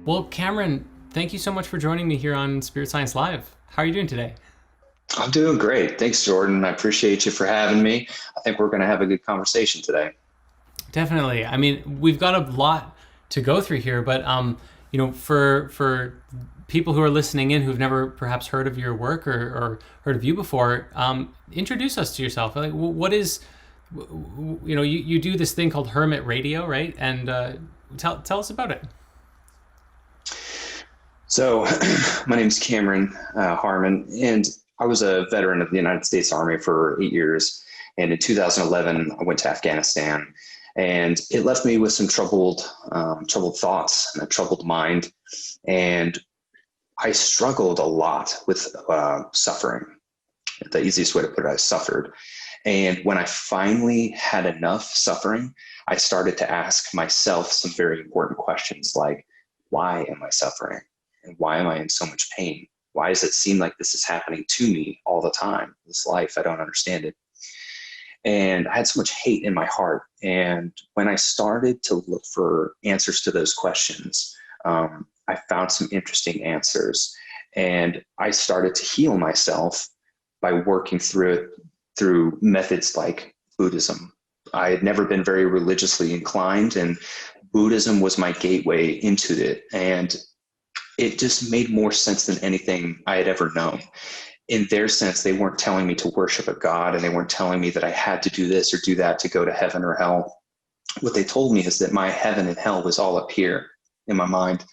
Well, Cameron, thank you so much for joining me here on Spirit Science Live. How are you doing today? I'm doing great. Thanks, Jordan. I appreciate you for having me. I think we're going to have a good conversation today. Definitely. I mean, we've got a lot to go through here, but for people who are listening in who've never perhaps heard of your work or heard of you before, introduce us to yourself. Like, what is, you do this thing called Hermit Radio, right? And tell us about it. So, my name's Cameron Harman, and I was a veteran of the United States Army for 8 years. And in 2011, I went to Afghanistan, and it left me with some troubled thoughts and a troubled mind. And I struggled a lot with suffering. The easiest way to put it, I suffered. And when I finally had enough suffering, I started to ask myself some very important questions like, why am I suffering? And why am I in so much pain? Why does it seem like this is happening to me all the time? This life, I don't understand it. And I had so much hate in my heart. And when I started to look for answers to those questions, I found some interesting answers. And I started to heal myself by working through it through methods like Buddhism. I had never been very religiously inclined, and Buddhism was my gateway into it. And it just made more sense than anything I had ever known. In their sense, they weren't telling me to worship a god, and they weren't telling me that I had to do this or do that to go to heaven or hell. What they told me is that my heaven and hell was all up here in my mind,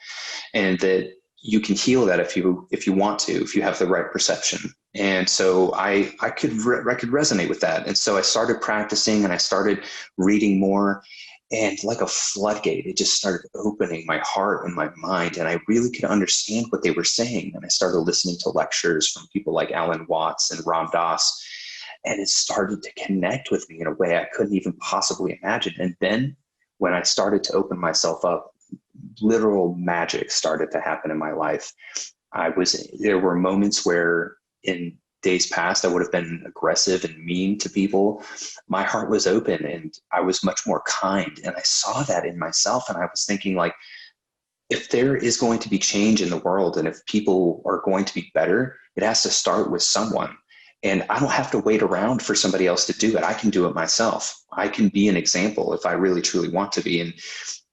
and that you can heal that if you want to, if you have the right perception. And so I could resonate with that. And so I started practicing, and I started reading more. And like a floodgate, it just started opening my heart and my mind, and I really could understand what they were saying. And I started listening to lectures from people like Alan Watts and Ram Dass, and it started to connect with me in a way I couldn't even possibly imagine. And then when I started to open myself up, literal magic started to happen in my life. There were moments where in days past I would have been aggressive and mean to people. My heart was open, and I was much more kind. And I saw that in myself. And I was thinking, like, if there is going to be change in the world, and if people are going to be better, it has to start with someone. And I don't have to wait around for somebody else to do it. I can do it myself. I can be an example if I really truly want to be. And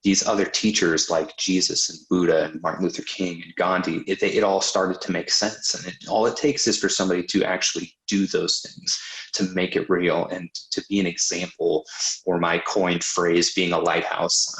these other teachers like Jesus and Buddha and Martin Luther King and Gandhi, it all started to make sense. And all it takes is for somebody to actually do those things, to make it real, and to be an example, or my coined phrase, being a lighthouse.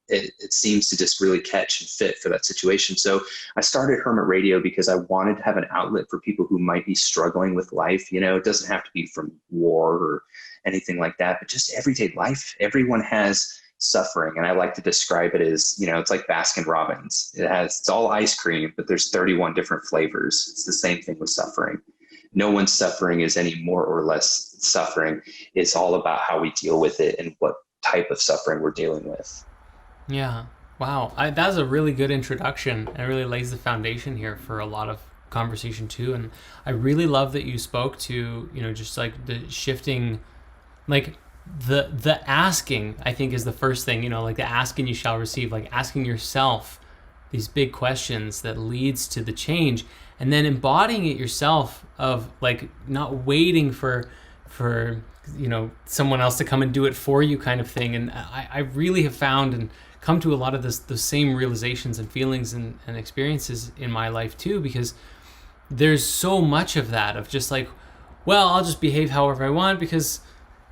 It seems to just really catch and fit for that situation. So I started Hermit Radio because I wanted to have an outlet for people who might be struggling with life. It doesn't have to be from war or anything like that, but just everyday life. Everyone has suffering. And I like to describe it as, it's like Baskin Robbins. It's all ice cream, but there's 31 different flavors. It's the same thing with suffering. No one's suffering is any more or less suffering. It's all about how we deal with it and what type of suffering we're dealing with. Yeah. Wow. That was a really good introduction. It really lays the foundation here for a lot of conversation too. And I really love that you spoke to, just like the shifting, like the asking, I think, is the first thing, like the asking you shall receive, like asking yourself these big questions that leads to the change, and then embodying it yourself, of like not waiting for someone else to come and do it for you, kind of thing. And I really have found and come to a lot of the same realizations and feelings and experiences in my life too, because there's so much of that, of just like, well, I'll just behave however I want because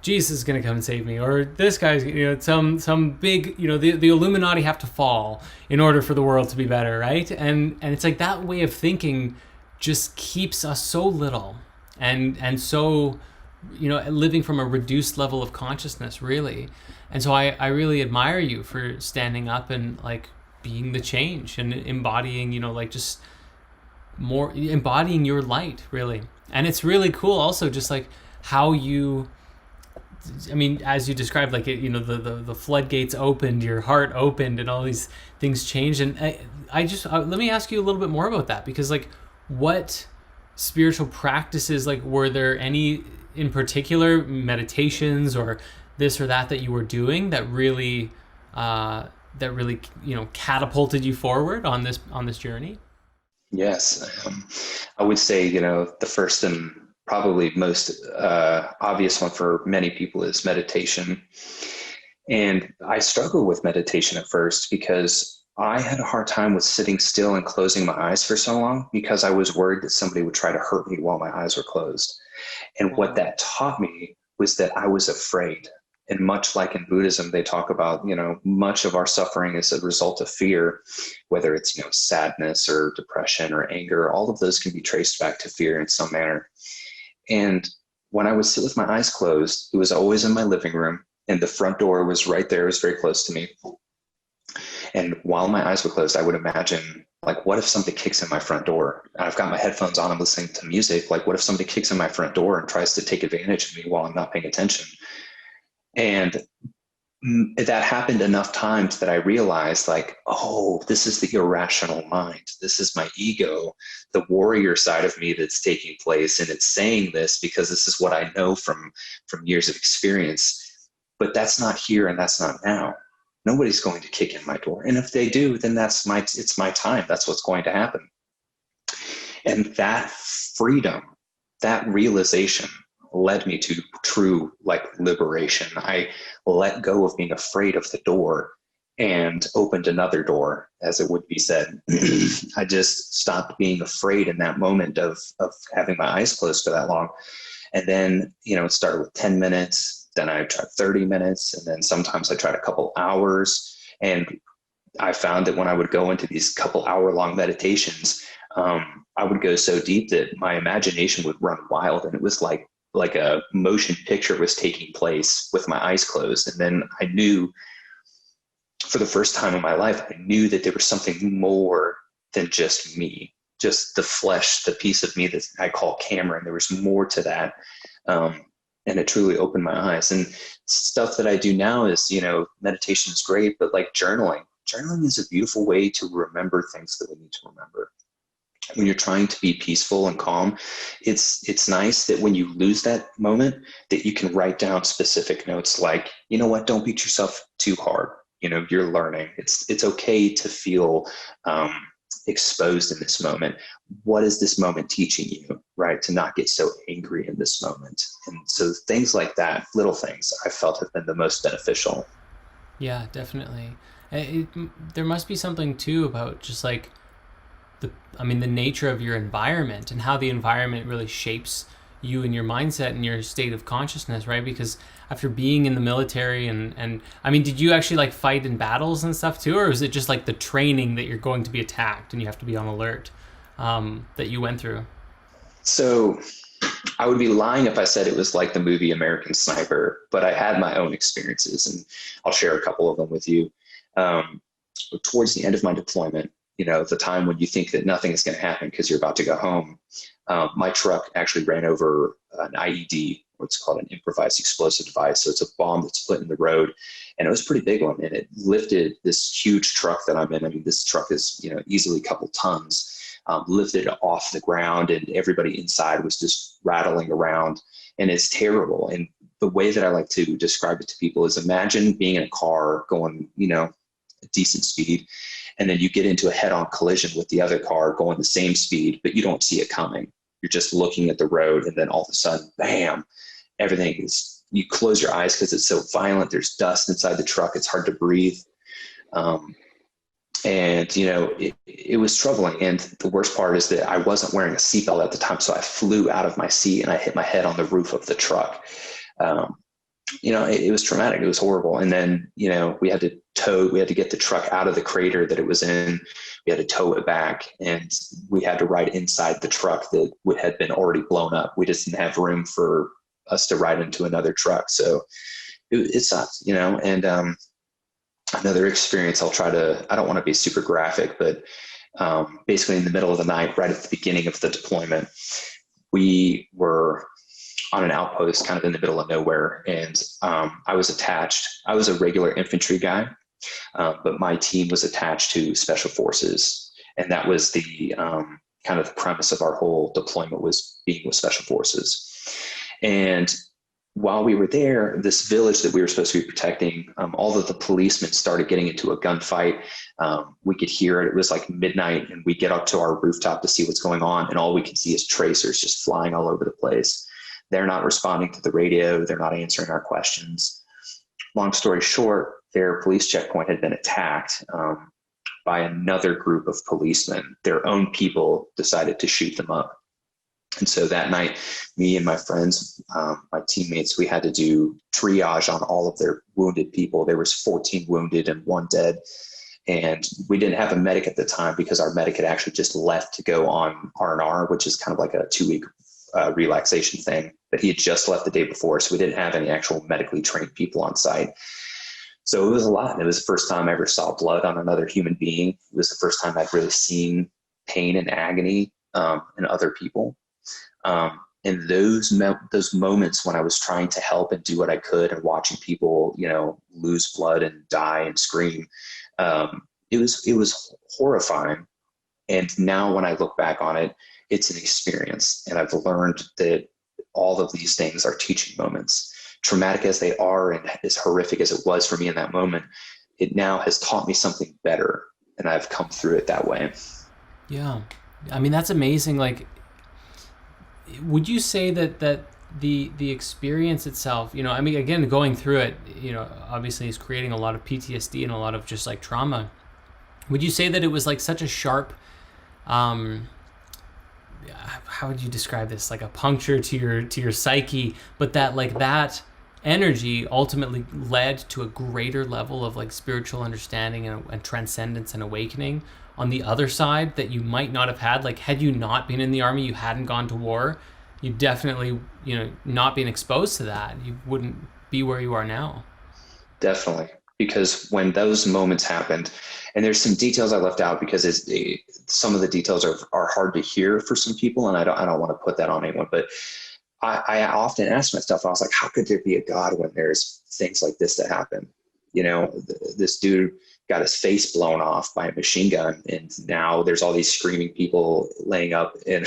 Jesus is going to come and save me, or this guy's, some big, the Illuminati have to fall in order for the world to be better, right? And it's like that way of thinking just keeps us so little, and so, living from a reduced level of consciousness, really. And so I really admire you for standing up and like being the change and embodying, just more embodying your light, really. And it's really cool also, just like how you, as you described, like the floodgates opened, your heart opened, and all these things changed. And let me ask you a little bit more about that, because like, what spiritual practices, like, were there any in particular, meditations or this or that you were doing that really that really, catapulted you forward on this journey? Yes. I would say, the first and probably most obvious one for many people is meditation. And I struggled with meditation at first because I had a hard time with sitting still and closing my eyes for so long because I was worried that somebody would try to hurt me while my eyes were closed. And what that taught me was that I was afraid. And much like in Buddhism, they talk about, much of our suffering is a result of fear, whether it's, sadness or depression or anger, all of those can be traced back to fear in some manner. And when I would sit with my eyes closed, it was always in my living room and the front door was right there. It was very close to me. And while my eyes were closed, I would imagine, like, what if somebody kicks in my front door? I've got my headphones on, I'm listening to music. Like, what if somebody kicks in my front door and tries to take advantage of me while I'm not paying attention? And that happened enough times that I realized, like, oh, this is the irrational mind. This is my ego, the warrior side of me that's taking place. And it's saying this because this is what I know from years of experience. But that's not here and that's not now. Nobody's going to kick in my door. And if they do, then it's my time. That's what's going to happen. And that freedom, that realization led me to true liberation. I let go of being afraid of the door and opened another door, as it would be said. I just stopped being afraid in that moment of having my eyes closed for that long. And then, it started with 10 minutes. Then I tried 30 minutes. And then sometimes I tried a couple hours. And I found that when I would go into these couple hour long meditations, I would go so deep that my imagination would run wild. And it was like a motion picture was taking place with my eyes closed. And then I knew, for the first time in my life, I knew that there was something more than just me, just the flesh, the piece of me that I call Cameron. There was more to that. And it truly opened my eyes. And stuff that I do now is, meditation is great, but like journaling is a beautiful way to remember things that we need to remember. When you're trying to be peaceful and calm, it's nice that when you lose that moment, that you can write down specific notes like, you know what, don't beat yourself too hard. You're learning. It's okay to feel exposed in this moment. What is this moment teaching you, right? To not get so angry in this moment. And so things like that, little things, I felt have been the most beneficial. Yeah, definitely. There must be something too about just like the nature of your environment and how the environment really shapes you and your mindset and your state of consciousness, right? Because after being in the military and did you actually like fight in battles and stuff too, or is it just like the training that you're going to be attacked and you have to be on alert that you went through? So I would be lying if I said it was like the movie American Sniper, but I had my own experiences, and I'll share a couple of them with you. Towards the end of my deployment, the time when you think that nothing is going to happen because you're about to go home, my truck actually ran over an IED, what's called an improvised explosive device. So it's a bomb that's put in the road, and it was a pretty big one. And it lifted this huge truck that I'm in. This truck is, easily a couple tons, lifted it off the ground, and everybody inside was just rattling around, and it's terrible. And the way that I like to describe it to people is, imagine being in a car going, a decent speed, and then you get into a head-on collision with the other car going the same speed, but you don't see it coming. You're just looking at the road, and then all of a sudden, bam, you close your eyes because it's so violent. There's dust inside the truck. It's hard to breathe. It was troubling. And the worst part is that I wasn't wearing a seatbelt at the time. So I flew out of my seat and I hit my head on the roof of the truck. It was traumatic. It was horrible. And then, we had to get the truck out of the crater that it was in. We had to tow it back, and we had to ride inside the truck that had been already blown up. We just didn't have room for us to ride into another truck. So it sucked, and another experience, I don't want to be super graphic, but basically in the middle of the night, right at the beginning of the deployment, we were on an outpost kind of in the middle of nowhere. And I was a regular infantry guy, but my team was attached to special forces. And that was the kind of the premise of our whole deployment, was being with special forces. And while we were there, this village that we were supposed to be protecting, all of the policemen started getting into a gunfight. We could hear it. It was like midnight, and we get up to our rooftop to see what's going on, and all we can see is tracers just flying all over the place. They're not responding to the radio. They're not answering our questions. Long story short, their police checkpoint had been attacked by another group of policemen. Their own people decided to shoot them up. And so that night, me and my friends, my teammates, we had to do triage on all of their wounded people. There was 14 wounded and 1 dead. And we didn't have a medic at the time because our medic had actually just left to go on R&R, which is kind of like a 2-week relaxation thing. But he had just left the day before, so we didn't have any actual medically trained people on site. So it was a lot. And it was the first time I ever saw blood on another human being. It was the first time I'd really seen pain and agony in other people. And those moments when I was trying to help and do what I could and watching people, lose blood and die and scream, it was horrifying. And now when I look back on it, it's an experience. And I've learned that all of these things are teaching moments. Traumatic as they are and as horrific as it was for me in that moment, it now has taught me something better. And I've come through it that way. Yeah. I mean, that's amazing. Like, would you say that the experience itself, I mean, again, going through it, obviously is creating a lot of PTSD and a lot of just like trauma. Would you say that it was like such a sharp, how would you describe this? Like a puncture to your psyche, but that energy ultimately led to a greater level of like spiritual understanding and transcendence and awakening on the other side that you might not have had. Like, had you not been in the army, you hadn't gone to war, you definitely, not being exposed to that, you wouldn't be where you are now. Definitely. Because when those moments happened, and there's some details I left out because some of the details are hard to hear for some people, and I don't want to put that on anyone, but I often ask myself, I was like, how could there be a God when there's things like this that happen? This dude got his face blown off by a machine gun, and now there's all these screaming people laying up, and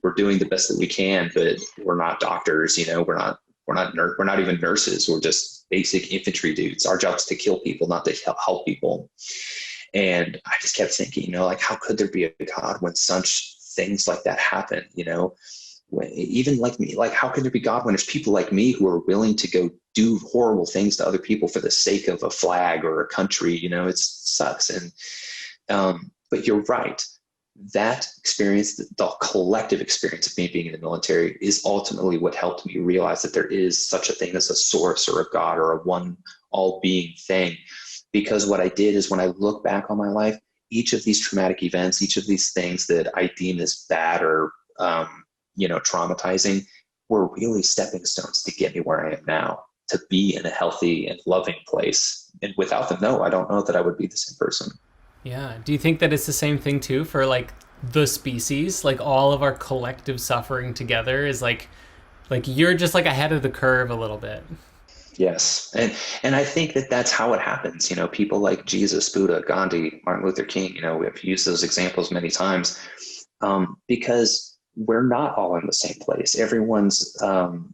we're doing the best that we can, but we're not doctors, we're not even nurses. We're just basic infantry dudes. Our job is to kill people, not to help people. And I just kept thinking, like, how could there be a God when such things like that happen? Even like me, like, how can there be God when there's people like me who are willing to go do horrible things to other people for the sake of a flag or a country? It sucks. And, but you're right. That experience, the collective experience of me being in the military, is ultimately what helped me realize that there is such a thing as a source or a God or a one all-being thing. Because what I did is, when I look back on my life, each of these traumatic events, each of these things that I deem as bad or traumatizing, were really stepping stones to get me where I am now, to be in a healthy and loving place. And without them, I don't know that I would be the same person. Yeah. Do you think that it's the same thing too for like the species? Like, all of our collective suffering together is like you're just like ahead of the curve a little bit. Yes. And I think that that's how it happens. People like Jesus, Buddha, Gandhi, Martin Luther King, we've used those examples many times, because we're not all in the same place. Everyone's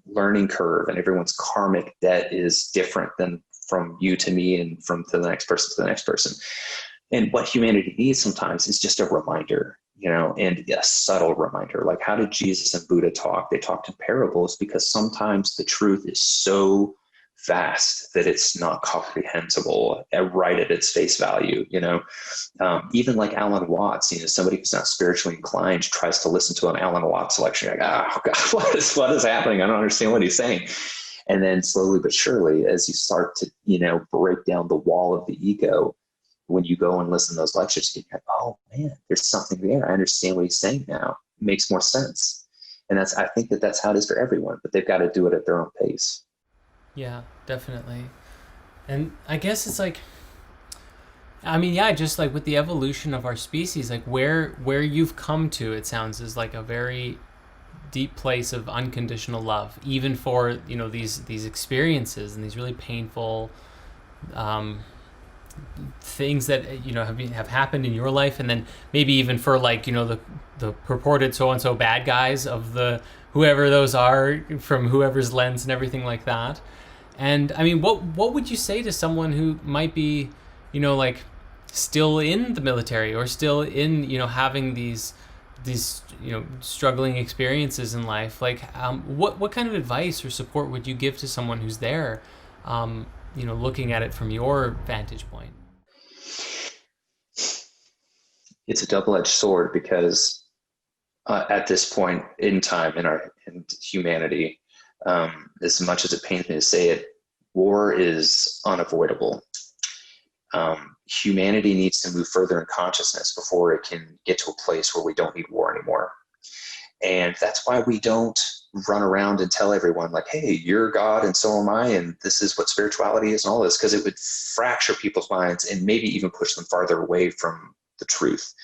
learning curve and everyone's karmic debt is different than from you to me and from to the next person to the next person. And what humanity needs sometimes is just a reminder, and a subtle reminder. Like, how did Jesus and Buddha talk? They talked in parables because sometimes the truth is so vast that it's not comprehensible right at its face value. Even like Alan Watts, somebody who's not spiritually inclined tries to listen to an Alan Watts lecture, like, oh God, what is happening? I don't understand what he's saying. And then slowly but surely, as you start to break down the wall of the ego, when you go and listen to those lectures, you're like, oh man, there's something there. I understand what he's saying now. It makes more sense. And I think that's how it is for everyone, but they've got to do it at their own pace. Yeah, definitely. And I guess it's like, I mean, yeah, just like with the evolution of our species, like where you've come to, it sounds, is like a very deep place of unconditional love, even for, these experiences and these really painful things that have happened in your life, and then maybe even for like the purported so and so bad guys of the whoever those are from whoever's lens and everything like that. And I mean, what would you say to someone who might be, like still in the military or still in, having these struggling experiences in life? Like, what kind of advice or support would you give to someone who's there, looking at it from your vantage point? It's a double-edged sword because at this point in time in humanity, as much as it pains me to say it, war is unavoidable. Humanity needs to move further in consciousness before it can get to a place where we don't need war anymore. And that's why we don't run around and tell everyone like, hey, you're God and so am I, and this is what spirituality is and all this, because it would fracture people's minds and maybe even push them farther away from the truth.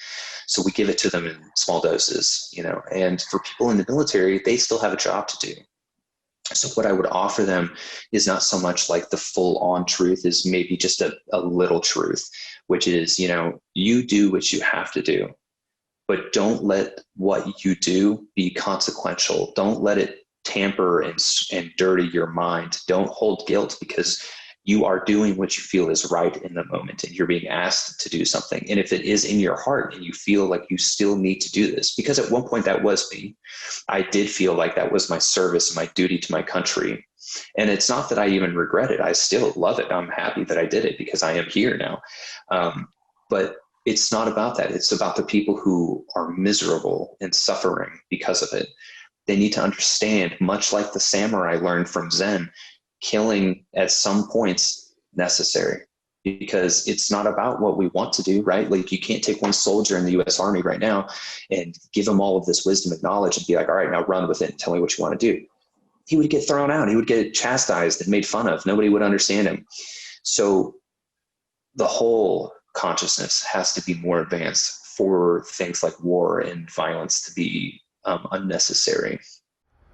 So we give it to them in small doses, and for people in the military, they still have a job to do. So what I would offer them is not so much like the full on truth, is maybe just a little truth, which is, you do what you have to do, but don't let what you do be consequential. Don't let it tamper and dirty your mind. Don't hold guilt because you are doing what you feel is right in the moment and you're being asked to do something. And if it is in your heart and you feel like you still need to do this, because at one point that was me, I did feel like that was my service and my duty to my country. And it's not that I even regret it. I still love it. I'm happy that I did it because I am here now. But it's not about that. It's about the people who are miserable and suffering because of it. They need to understand, much like the samurai learned from Zen, killing at some points necessary, because it's not about what we want to do, right? Like you can't take one soldier in the US Army right now and give him all of this wisdom and knowledge and be like, all right, now run with it and tell me what you want to do. He would get thrown out. He would get chastised and made fun of. Nobody would understand him. So the whole consciousness has to be more advanced for things like war and violence to be unnecessary.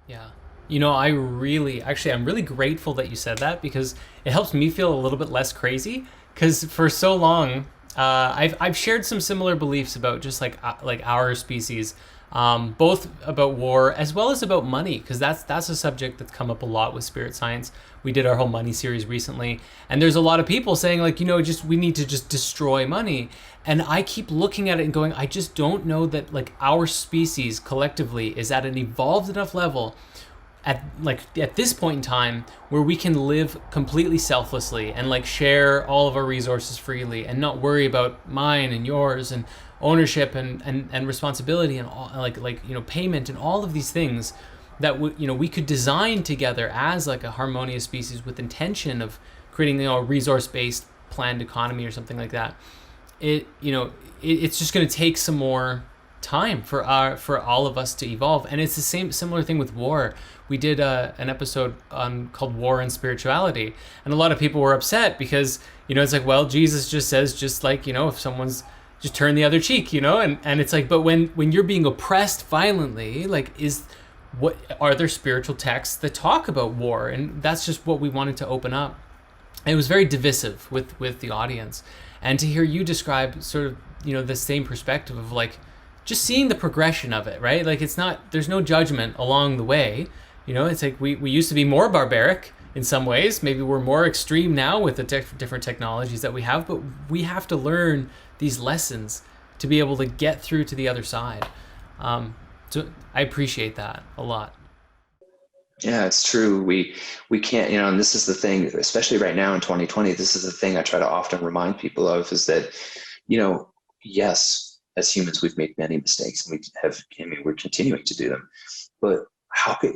Yeah. I'm really grateful that you said that, because it helps me feel a little bit less crazy. Because for so long, I've shared some similar beliefs about just like our species, both about war as well as about money, because that's a subject that's come up a lot with spirit science. We did our whole money series recently, and there's a lot of people saying like, we need to just destroy money. And I keep looking at it and going, I just don't know that like our species collectively is at an evolved enough level at this point in time where we can live completely selflessly and like share all of our resources freely and not worry about mine and yours and ownership and responsibility and all, payment and all of these things that we could design together as like a harmonious species with intention of creating a resource-based planned economy or something like that. It's just going to take some more time for all of us to evolve. And it's the similar thing with war. We did an episode called War and Spirituality, and a lot of people were upset because it's like, well, Jesus just says, just like, if someone's just turn the other cheek, and it's like, but when you're being oppressed violently, like, are there spiritual texts that talk about war? And that's just what we wanted to open up. And it was very divisive with the audience, and to hear you describe sort of the same perspective of like just seeing the progression of it, right? Like there's no judgment along the way. It's like we used to be more barbaric in some ways. Maybe we're more extreme now with the different technologies that we have, but we have to learn these lessons to be able to get through to the other side. So I appreciate that a lot. Yeah, it's true. We can't, and this is the thing, especially right now in 2020, this is the thing I try to often remind people of, is that, yes, as humans, we've made many mistakes and we're continuing to do them. But how could,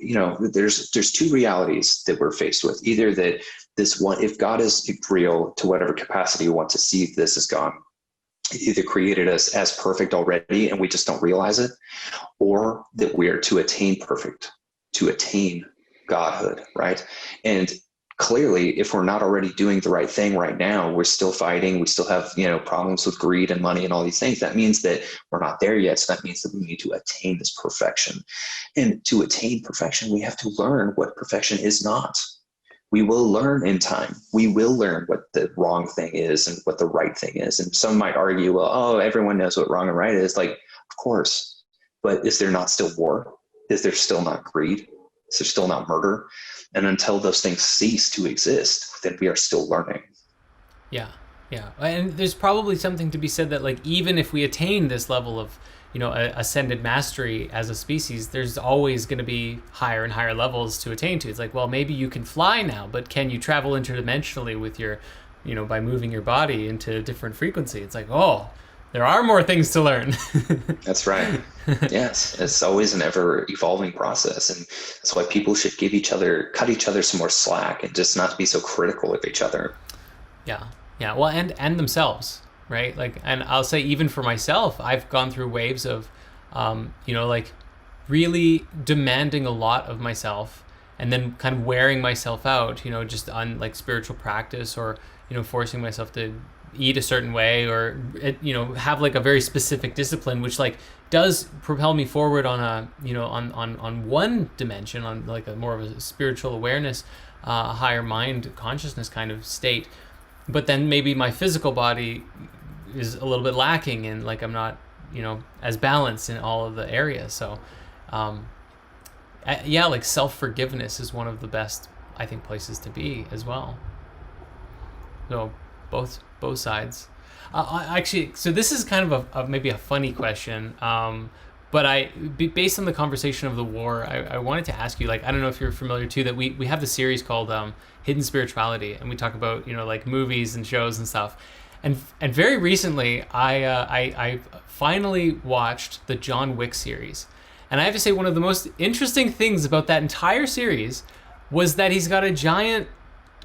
there's two realities that we're faced with. Either that this one, if God is real to whatever capacity you want to see this as God, he either created us as perfect already and we just don't realize it, or that we are to attain Godhood, right? And clearly, if we're not already doing the right thing right now, we're still fighting. We still have, problems with greed and money and all these things. That means that we're not there yet. So that means that we need to attain this perfection. And to attain perfection, we have to learn what perfection is not. we will learn in time. We will learn what the wrong thing is and what the right thing is. And some might argue, well, oh, everyone knows what wrong and right is. Like, of course, but is there not still war? Is there still not greed? Is there still not murder? And until those things cease to exist, then we are still learning. Yeah, yeah, and there's probably something to be said that like even if we attain this level of ascended mastery as a species, there's always going to be higher and higher levels to attain to. It's like, well, maybe you can fly now, but can you travel interdimensionally with your, by moving your body into a different frequency? It's like, oh, there are more things to learn. That's right. Yes, it's always an ever evolving process, and that's why people should cut each other some more slack, and just not be so critical of each other. Yeah, yeah. Well, and themselves, right? Like, and I'll say even for myself, I've gone through waves of, like really demanding a lot of myself, and then kind of wearing myself out, just on like spiritual practice, or forcing myself to eat a certain way, or have like a very specific discipline, which like does propel me forward on a on one dimension, on like a more of a spiritual awareness, higher mind consciousness kind of state. But then maybe my physical body is a little bit lacking, and like I'm not as balanced in all of the areas. So like self-forgiveness is one of the best, I think, places to be as well. So both sides. Actually, so this is kind of maybe a funny question, but based on the conversation of the war, I wanted to ask you, like, I don't know if you're familiar too, that we have the series called Hidden Spirituality, and we talk about like movies and shows and stuff. And very recently, I finally watched the John Wick series, and I have to say one of the most interesting things about that entire series was that he's got a giant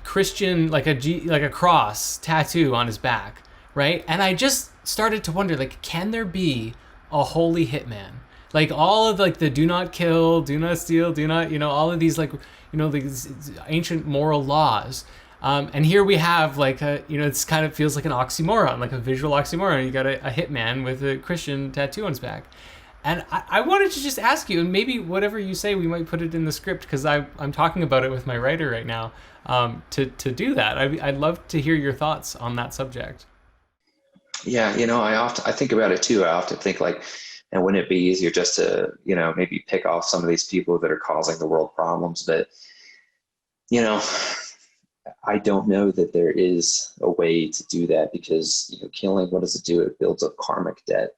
Christian, like a cross tattoo on his back, right? And I just started to wonder, like, can there be a holy hitman? Like all of like the do not kill, do not steal, do not, all of these like, these ancient moral laws. And here we have like it's kind of feels like an oxymoron, like a visual oxymoron. You got a hitman with a Christian tattoo on his back. And I wanted to just ask you, and maybe whatever you say, we might put it in the script, because I'm talking about it with my writer right now, to do that. I'd love to hear your thoughts on that subject. Yeah, I think about it too. I often think like, and wouldn't it be easier just to, maybe pick off some of these people that are causing the world problems? But, I don't know that there is a way to do that, because, killing, what does it do? It builds up karmic debt.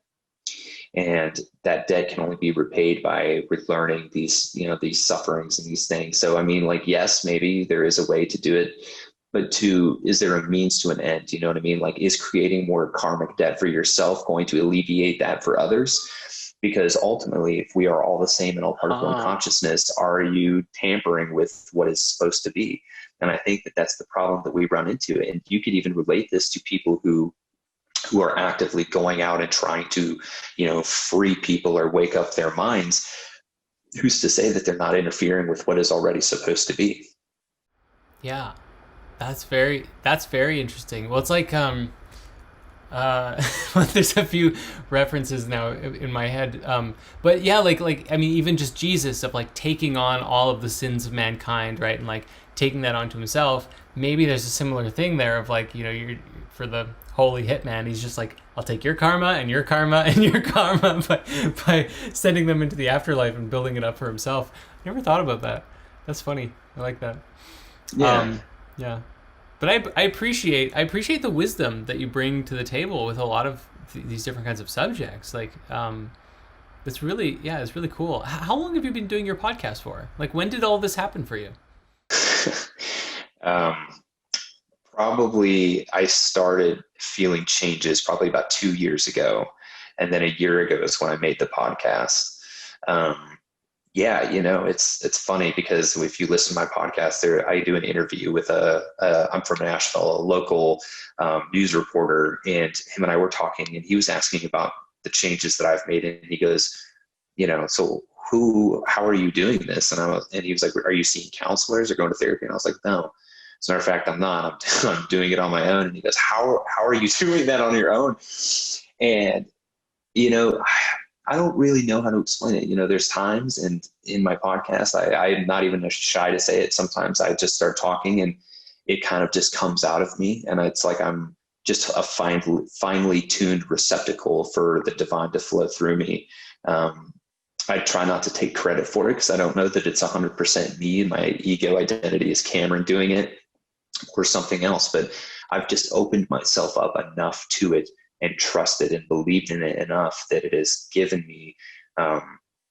And that debt can only be repaid by relearning these, these sufferings and these things. So, I mean, like, yes, maybe there is a way to do it, but is there a means to an end? You know what I mean? Like, is creating more karmic debt for yourself going to alleviate that for others? Because ultimately, if we are all the same and all part of one consciousness, are you tampering with what is supposed to be? And I think that that's the problem that we run into. And you could even relate this to people who are actively going out and trying to, free people or wake up their minds. Who's to say that they're not interfering with what is already supposed to be? Yeah, that's very interesting. Well, it's like there's a few references now in my head, but yeah, like I mean, even just Jesus, of like taking on all of the sins of mankind, right, and like taking that onto himself. Maybe there's a similar thing there of like, you're for the holy hitman, he's just like, I'll take your karma and your karma and your karma by sending them into the afterlife and building it up for himself. I never thought about that. That's funny. I like that. Yeah. Yeah. But I appreciate the wisdom that you bring to the table with a lot of these different kinds of subjects. Like, it's really cool. How long have you been doing your podcast for? Like, when did all this happen for you? Probably I started feeling changes probably about 2 years ago. And then a year ago is when I made the podcast. It's funny because if you listen to my podcast there, I do an interview with I'm from Nashville, a local news reporter, and him and I were talking, and he was asking about the changes that I've made. And he goes, so how are you doing this? And he was like, are you seeing counselors or going to therapy? And I was like, no. As a matter of fact, I'm not. I'm doing it on my own. And he goes, how are you doing that on your own? And, I don't really know how to explain it. There's times, and in my podcast, I'm not even shy to say it. Sometimes I just start talking and it kind of just comes out of me. And it's like I'm just a finely tuned receptacle for the divine to flow through me. I try not to take credit for it because I don't know that it's 100% me and my ego identity is Cameron doing it or something else. But I've just opened myself up enough to it and trusted and believed in it enough that it has given me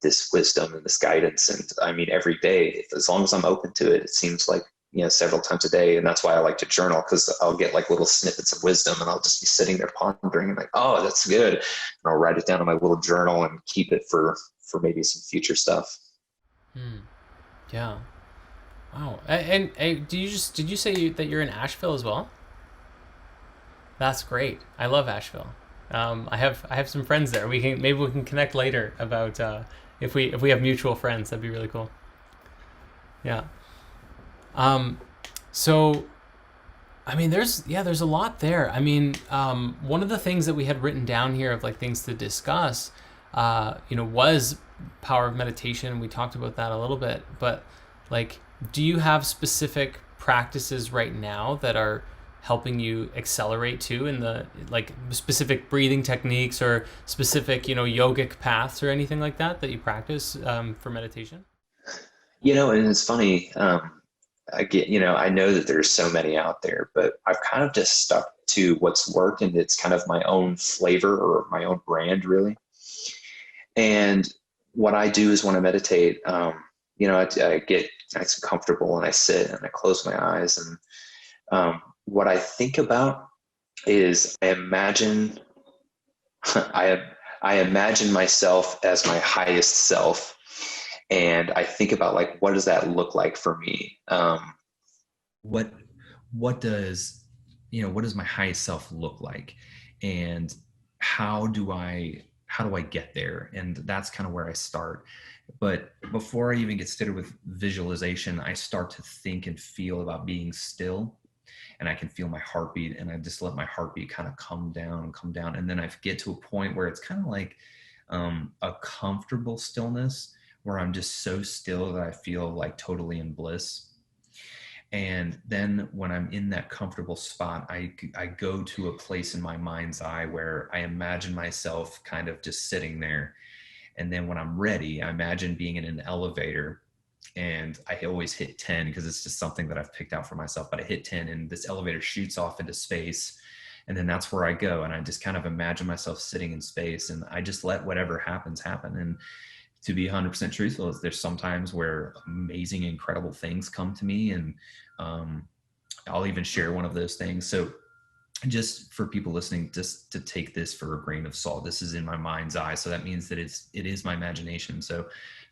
this wisdom and this guidance. And I mean, every day, as long as I'm open to it, it seems like, several times a day. And that's why I like to journal, because I'll get like little snippets of wisdom and I'll just be sitting there pondering and like, oh, that's good. And I'll write it down in my little journal and keep it for maybe some future stuff. Yeah. Wow. And did you say that you're in Asheville as well? That's great. I love Asheville. I have some friends there. Maybe we can connect later about if we have mutual friends. That'd be really cool. Yeah. So, I mean, there's a lot there. I mean, one of the things that we had written down here of like things to discuss, was power of meditation. We talked about that a little bit, but like, do you have specific practices right now that are helping you accelerate too, in the like specific breathing techniques or specific, yogic paths or anything like that you practice for meditation? And it's funny. I know that there's so many out there, but I've kind of just stuck to what's worked, and it's kind of my own flavor or my own brand, really. And what I do is when I meditate, I get nice and comfortable and I sit and I close my eyes. And what I think about is I imagine myself as my highest self. And I think about like, what does that look like for me? What does my highest self look like? And how do I get there? And that's kind of where I start. But before I even get started with visualization, I start to think and feel about being still. And I can feel my heartbeat, and I just let my heartbeat kind of come down. And then I get to a point where it's kind of like a comfortable stillness, where I'm just so still that I feel like totally in bliss. And then when I'm in that comfortable spot, I go to a place in my mind's eye where I imagine myself kind of just sitting there. And then when I'm ready, I imagine being in an elevator, and I always hit 10 because it's just something that I've picked out for myself, but I hit 10 and this elevator shoots off into space. And then that's where I go. And I just kind of imagine myself sitting in space, and I just let whatever happens happen. And to be 100% truthful, there's sometimes where amazing, incredible things come to me, and I'll even share one of those things. So just for people listening, just to take this for a grain of salt, this is in my mind's eye. So that means that it is my imagination. So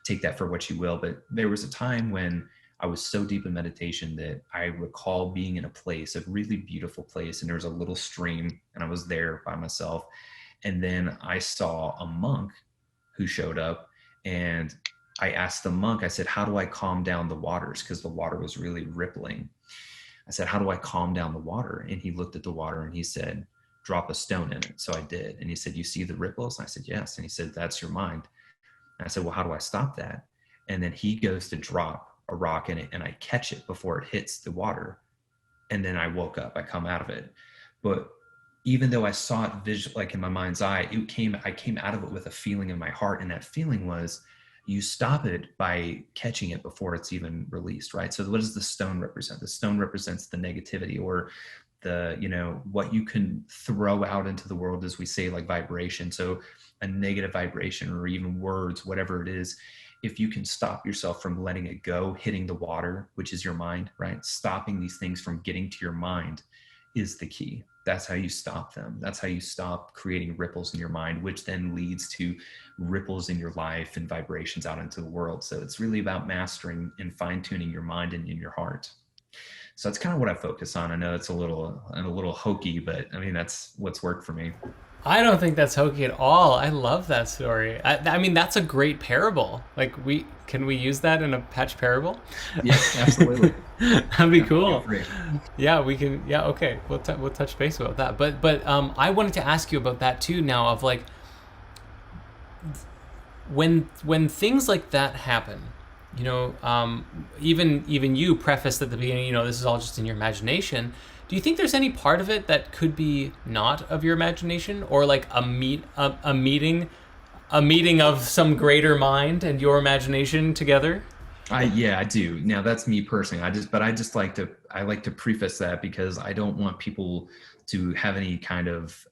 take that for what you will. But there was a time when I was so deep in meditation that I recall being in a really beautiful place, and there was a little stream, and I was there by myself. And then I saw a monk who showed up, and I asked the monk, I said, how do I calm down the waters? Because the water was really rippling. I said, how do I calm down the water? And he looked at the water and he said, drop a stone in it. So I did. And he said, you see the ripples? And I said, yes. And he said, that's your mind. And I said, well, how do I stop that? And then he goes to drop a rock in it, and I catch it before it hits the water. And then I woke up, I come out of it. But even though I saw it like in my mind's eye, I came out of it with a feeling in my heart. And that feeling was, you stop it by catching it before it's even released, right? So what does the stone represent? The stone represents the negativity, or the, what you can throw out into the world, as we say, like vibration. So a negative vibration, or even words, whatever it is, if you can stop yourself from letting it go, hitting the water, which is your mind, right? Stopping these things from getting to your mind is the key. That's how you stop them. That's how you stop creating ripples in your mind, which then leads to ripples in your life and vibrations out into the world. So it's really about mastering and fine-tuning your mind and in your heart. So that's kind of what I focus on. I know it's a little hokey, but I mean, that's what's worked for me. I don't think that's hokey at all. I love that story. I mean, that's a great parable. Like, can we use that in a Patch parable? Yeah, absolutely. That'd be cool. Yeah, we can. Yeah, okay. We'll touch base about that. But I wanted to ask you about that too now, of like, when things like that happen, even you prefaced at the beginning, this is all just in your imagination. Do you think there's any part of it that could be not of your imagination, or like a meeting of some greater mind and your imagination together? I do. Now that's me personally. I like to preface that because I don't want people to have any kind of,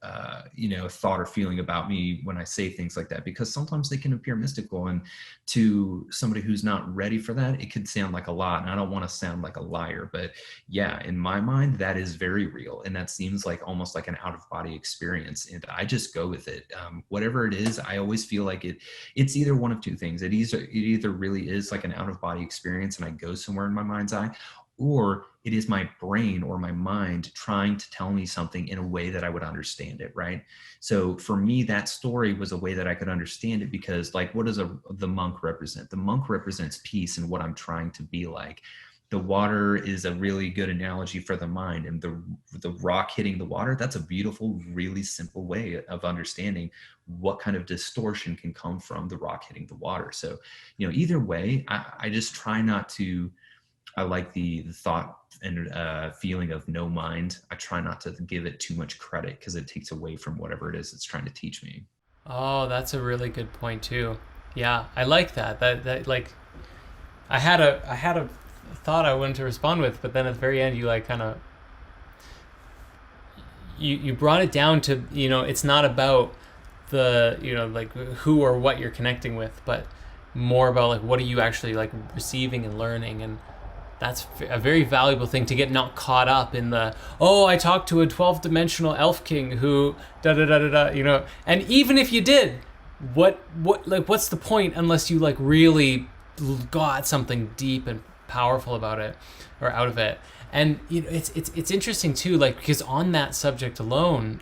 thought or feeling about me when I say things like that, because sometimes they can appear mystical, and to somebody who's not ready for that, it could sound like a lot. And I don't want to sound like a liar, but yeah, in my mind, that is very real. And that seems like almost like an out of body experience. And I just go with it. Whatever it is, I always feel like it's either one of two things. It either really is like an out of body experience and I go somewhere in my mind's eye, or it is my brain or my mind trying to tell me something in a way that I would understand it, right? So for me, that story was a way that I could understand it, because like, what does the monk represent? The monk represents peace and what I'm trying to be like. The water is a really good analogy for the mind, and the rock hitting the water, that's a beautiful, really simple way of understanding what kind of distortion can come from the rock hitting the water. So, either way, I just try not to, I like the thought and feeling of no mind. I try not to give it too much credit, because it takes away from whatever it is it's trying to teach me. Oh, that's a really good point too. Yeah, I like that. That like, I had a thought I wanted to respond with, but then at the very end, you like kind of you brought it down to, it's not about the, like who or what you're connecting with, but more about like what are you actually like receiving and learning. And that's a very valuable thing, to get not caught up in the, oh, I talked to a 12th dimensional elf king who da da da da da, and even if you did, what like what's the point unless you like really got something deep and powerful about it or out of it. And it's interesting too, like, because on that subject alone,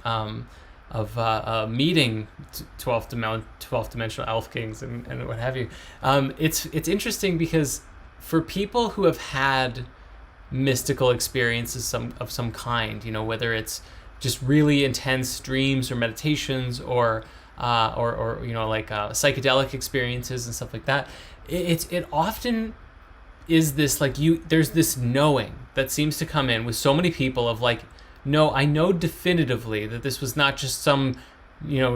of meeting 12th dimensional elf kings and what have you, it's interesting because for people who have had mystical experiences of some kind, whether it's just really intense dreams or meditations, or like psychedelic experiences and stuff like that, it often is this like, there's this knowing that seems to come in with so many people of like, no, I know definitively that this was not just some,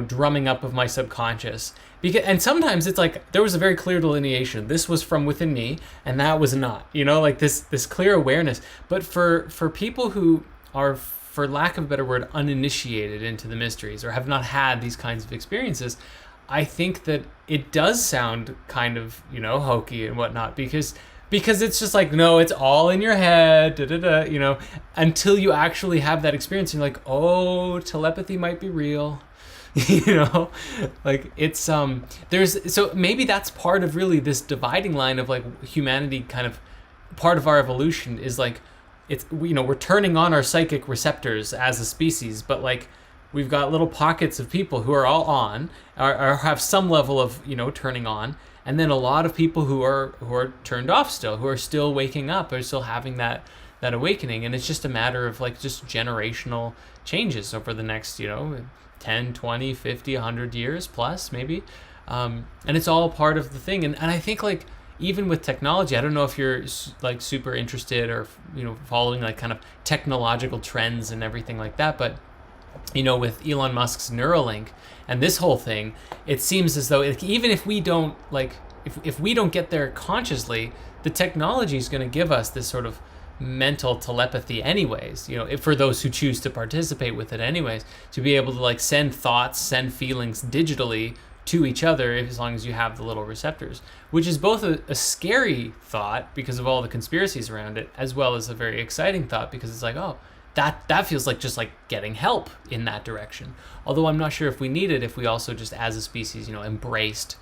drumming up of my subconscious. And sometimes it's like there was a very clear delineation. This was from within me, and that was not. Like this clear awareness. But for people who are, for lack of a better word, uninitiated into the mysteries, or have not had these kinds of experiences, I think that it does sound kind of, hokey and whatnot, because it's just like, no, it's all in your head, until you actually have that experience. And you're like, oh, telepathy might be real. Like it's so maybe that's part of really this dividing line of like humanity, kind of part of our evolution is like, it's, we're turning on our psychic receptors as a species, but like we've got little pockets of people who are all on, or have some level of turning on, and then a lot of people who are turned off still, who are still waking up, are still having that awakening. And it's just a matter of like just generational changes over the next 10, 20, 50, 100 years plus maybe. And it's all part of the thing. And I think like even with technology, I don't know if you're like super interested or following like kind of technological trends and everything like that, but with Elon Musk's Neuralink and this whole thing, it seems as though even if we don't like, if we don't get there consciously, the technology is going to give us this sort of mental telepathy anyways, for those who choose to participate with it anyways, to be able to like send thoughts, send feelings digitally to each other, as long as you have the little receptors, which is both a scary thought because of all the conspiracies around it, as well as a very exciting thought because it's like, oh, that feels like just like getting help in that direction. Although I'm not sure if we need it, if we also just as a species, embraced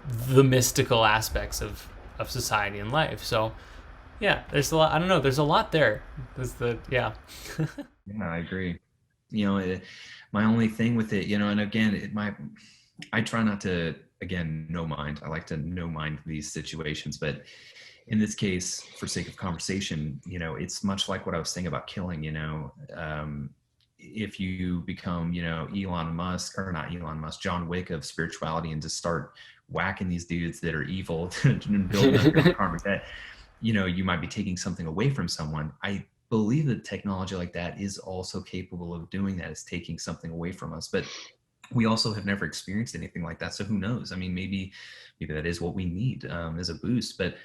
the mystical aspects of society and life. So yeah, there's a lot. I don't know. There's a lot there. Yeah. Yeah, I agree. My only thing with it, and again, I try not to, again, no mind. I like to no mind these situations, but in this case, for sake of conversation, it's much like what I was saying about killing. if you become, Elon Musk, or not Elon Musk, John Wick of spirituality, and just start whacking these dudes that are evil and building up your own karmic debt, you might be taking something away from someone. I believe that technology like that is also capable of doing that, is taking something away from us. But we also have never experienced anything like that. So who knows? I mean, maybe that is what we need as a boost. But,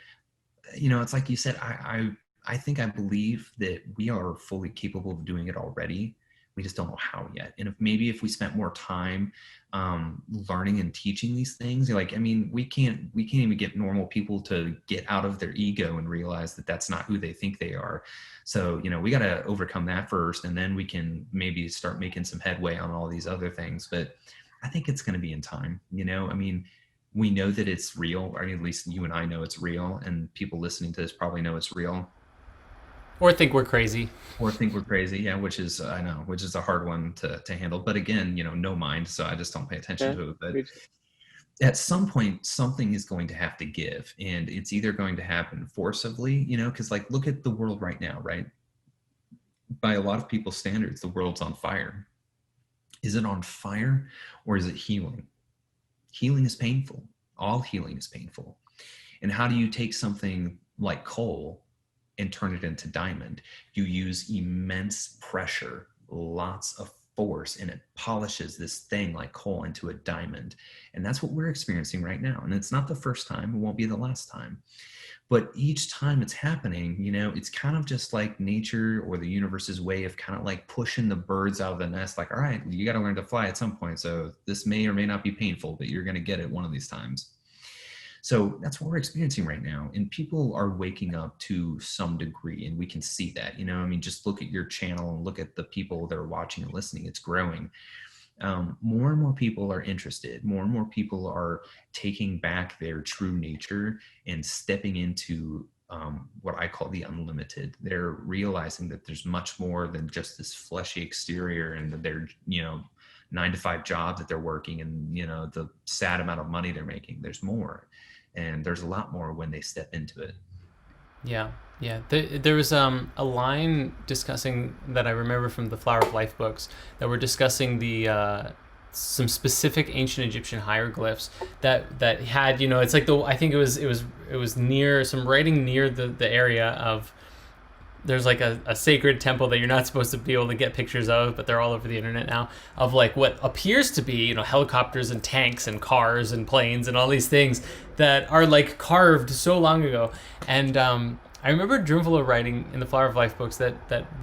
it's like you said, I think I believe that we are fully capable of doing it already. We just don't know how yet. And if we spent more time learning and teaching these things, we can't even get normal people to get out of their ego and realize that that's not who they think they are. So, we got to overcome that first, and then we can maybe start making some headway on all these other things. But I think it's going to be in time. We know that it's real. I mean, at least you and I know it's real, and people listening to this probably know it's real. Or think we're crazy. Yeah, which is a hard one to handle. But again, no mind, so I just don't pay attention to it. But at some point, something is going to have to give, and it's either going to happen forcibly, because look at the world right now, right? By a lot of people's standards, the world's on fire. Is it on fire, or is it healing? Healing is painful. All healing is painful. And how do you take something like coal and turn it into diamond? You use immense pressure, lots of force, and it polishes this thing like coal into a diamond. And that's what we're experiencing right now. And it's not the first time, it won't be the last time. But each time it's happening, it's kind of just like nature or the universe's way of kind of like pushing the birds out of the nest. Like, all right, you got to learn to fly at some point. So this may or may not be painful, but you're going to get it one of these times. So that's what we're experiencing right now. And people are waking up to some degree, and we can see that, just look at your channel and look at the people that are watching and listening. It's growing. More and more people are interested. More and more people are taking back their true nature and stepping into what I call the unlimited. They're realizing that there's much more than just this fleshy exterior, and that they're, 9-to-5 job that they're working, and, the sad amount of money they're making. There's more. And there's a lot more when they step into it. Yeah. There was a line discussing that I remember from the Flower of Life books that were discussing the some specific ancient Egyptian hieroglyphs that had, it's like I think it was near some writing near the area of. There's like a sacred temple that you're not supposed to be able to get pictures of, but they're all over the internet now, of like what appears to be, helicopters and tanks and cars and planes and all these things that are like carved so long ago. And I remember Drunvalo writing in the Flower of Life books that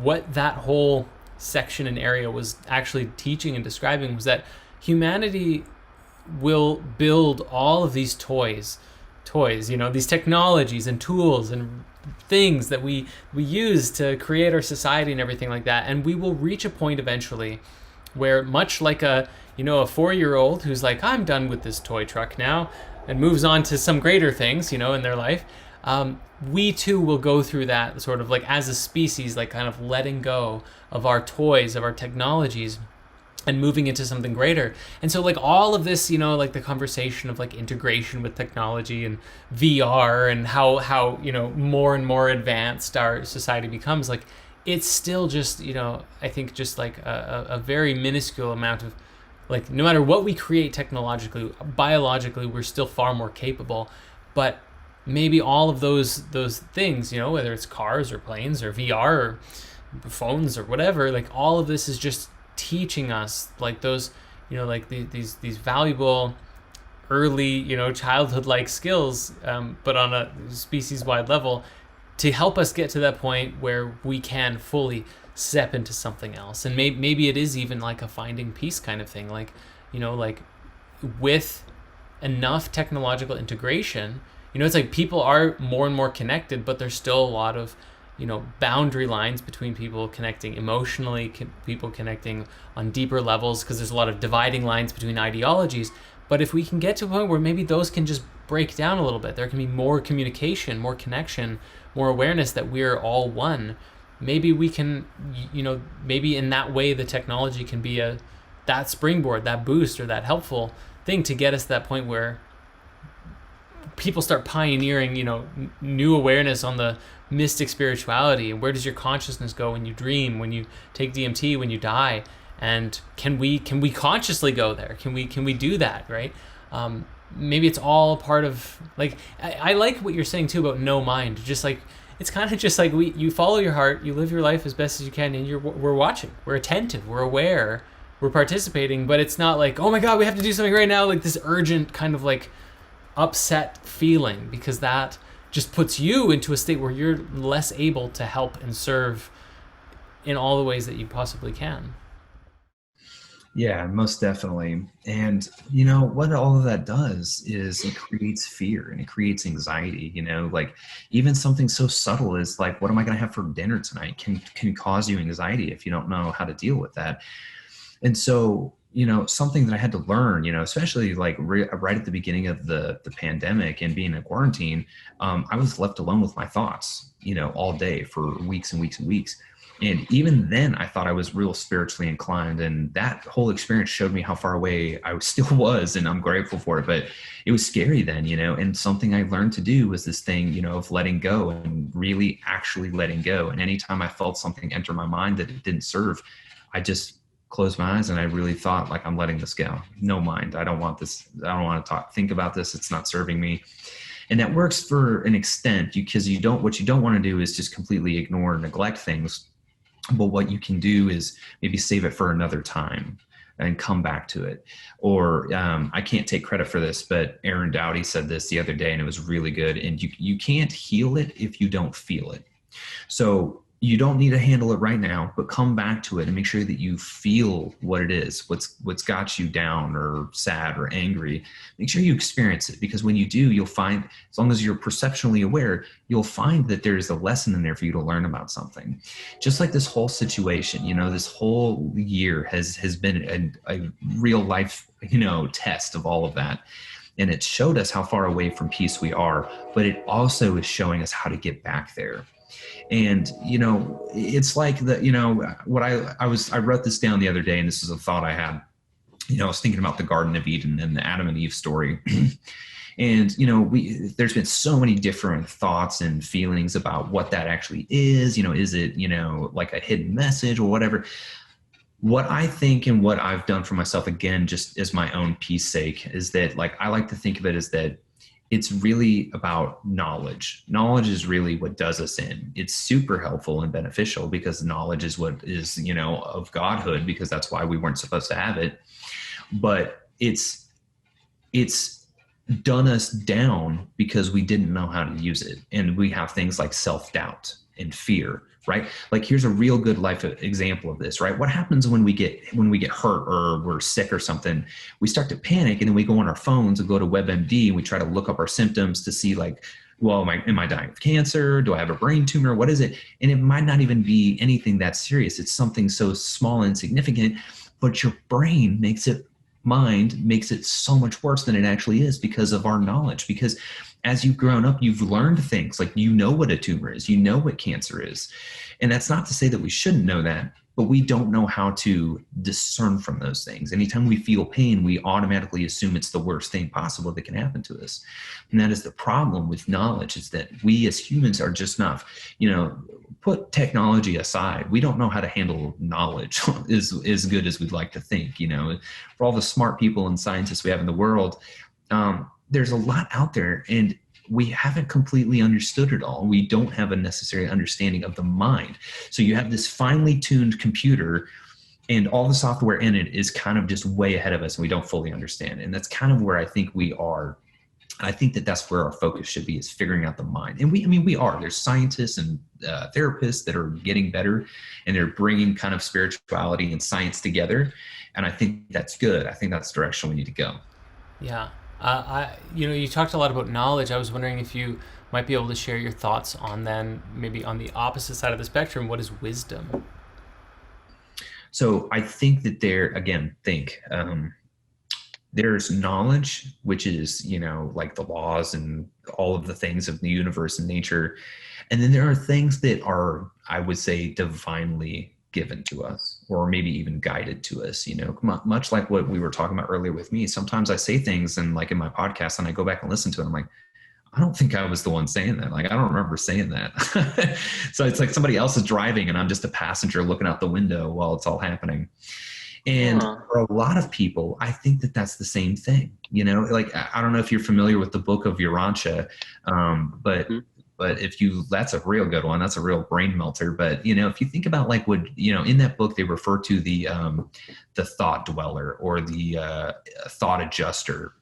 what that whole section and area was actually teaching and describing was that humanity will build all of these toys, these technologies and tools and things that we use to create our society and everything like that, and we will reach a point eventually where, much like a 4-year-old who's like, I'm done with this toy truck now, and moves on to some greater things in their life, we too will go through that sort of like, as a species, like kind of letting go of our toys, of our technologies, and moving into something greater. And so like all of this, like the conversation of like integration with technology and VR and how more and more advanced our society becomes, like it's still just, I think just like a very minuscule amount of, like, no matter what we create technologically, biologically, we're still far more capable. But maybe all of those things, whether it's cars or planes or VR or phones or whatever, like all of this is just teaching us like those, like these valuable early, childhood like skills, but on a species wide level, to help us get to that point where we can fully step into something else. And maybe it is even like a finding peace kind of thing, like, like with enough technological integration, it's like people are more and more connected, but there's still a lot of boundary lines between people connecting emotionally, people connecting on deeper levels, because there's a lot of dividing lines between ideologies. But if we can get to a point where maybe those can just break down a little bit, there can be more communication, more connection, more awareness that we're all one, maybe we can, maybe in that way the technology can be that springboard, that boost, or that helpful thing to get us to that point where people start pioneering, new awareness on the mystic spirituality, and where does your consciousness go when you dream, when you take DMT, when you die, and can we consciously go there? Can we do that, right? Maybe it's all part of, like, I like what you're saying too about no mind. Just like, it's kind of just like you follow your heart, you live your life as best as you can, and we're watching, we're attentive, we're aware, we're participating, but it's not like, oh my God, we have to do something right now, like this urgent kind of like upset feeling, because that just puts you into a state where you're less able to help and serve in all the ways that you possibly can. Yeah, most definitely. And what all of that does is it creates fear and it creates anxiety. Like even something so subtle as like, what am I going to have for dinner tonight can cause you anxiety if you don't know how to deal with that. And so, something that I had to learn, especially like right at the beginning of the pandemic and being in quarantine, I was left alone with my thoughts, all day for weeks and weeks and weeks. And even then I thought I was real spiritually inclined, and that whole experience showed me how far away I still was, and I'm grateful for it. But it was scary then, and something I learned to do was this thing, of letting go and really actually letting go. And anytime I felt something enter my mind that it didn't serve, I just closed my eyes and I really thought, like, I'm letting this go. No mind. I don't want this. I don't want to think about this. It's not serving me. And that works for an extent, because what you don't want to do is just completely ignore or neglect things. But what you can do is maybe save it for another time and come back to it. Or I can't take credit for this, but Aaron Dowdy said this the other day, and it was really good. And you can't heal it if you don't feel it. So you don't need to handle it right now, but come back to it and make sure that you feel what it is, what's got you down or sad or angry. Make sure you experience it, because when you do, you'll find, as long as you're perceptually aware, you'll find that there's a lesson in there for you to learn about something. Just like this whole situation, this whole year has been a real life, test of all of that. And it showed us how far away from peace we are, but it also is showing us how to get back there. And, it's like what I wrote this down the other day, and this is a thought I had, I was thinking about the Garden of Eden and the Adam and Eve story. And, there's been so many different thoughts and feelings about what that actually is. Is it, like a hidden message or whatever? What I think and what I've done for myself, again, just as my own peace sake, is that, like, I like to think of it as that it's really about knowledge. Knowledge is really what does us in. It's super helpful and beneficial, because knowledge is what is, of godhood, because that's why we weren't supposed to have it. But it's done us down because we didn't know how to use it. And we have things like self-doubt and fear, right? Like, here's a real good life example of this, right? What happens when we get hurt or we're sick or something? We start to panic, and then we go on our phones and go to WebMD and we try to look up our symptoms to see, like, well, am I dying of cancer? Do I have a brain tumor? What is it? And it might not even be anything that serious. It's something so small and insignificant, but your brain makes it so much worse than it actually is, because of our knowledge. Because as you've grown up, you've learned things like, what a tumor is, what cancer is. And that's not to say that we shouldn't know that, but we don't know how to discern from those things. Anytime we feel pain, we automatically assume it's the worst thing possible that can happen to us. And that is the problem with knowledge, is that we as humans are just not, put technology aside, we don't know how to handle knowledge as good as we'd like to think. For all the smart people and scientists we have in the world, there's a lot out there, and we haven't completely understood it all. We don't have a necessary understanding of the mind. So you have this finely tuned computer, and all the software in it is kind of just way ahead of us, and we don't fully understand it. And that's kind of where I think we are. I think that that's where our focus should be, is figuring out the mind. And we are. There's scientists and therapists that are getting better, and they're bringing kind of spirituality and science together. And I think that's good. I think that's the direction we need to go. Yeah. You talked a lot about knowledge. I was wondering if you might be able to share your thoughts on, then maybe on the opposite side of the spectrum, what is wisdom? So I think that there's knowledge, which is, like the laws and all of the things of the universe and nature. And then there are things that are, I would say, divinely given to us, or maybe even guided to us, much like what we were talking about earlier with me. Sometimes I say things, and like in my podcast, and I go back and listen to it, I'm like, I don't think I was the one saying that. Like, I don't remember saying that. So it's like somebody else is driving and I'm just a passenger looking out the window while it's all happening. And for a lot of people, I think that that's the same thing. You know, like, I don't know if you're familiar with the book of Urantia, but that's a real good one. That's a real brain melter. But, you know, if you think about like in that book, they refer to the thought dweller or the thought adjuster.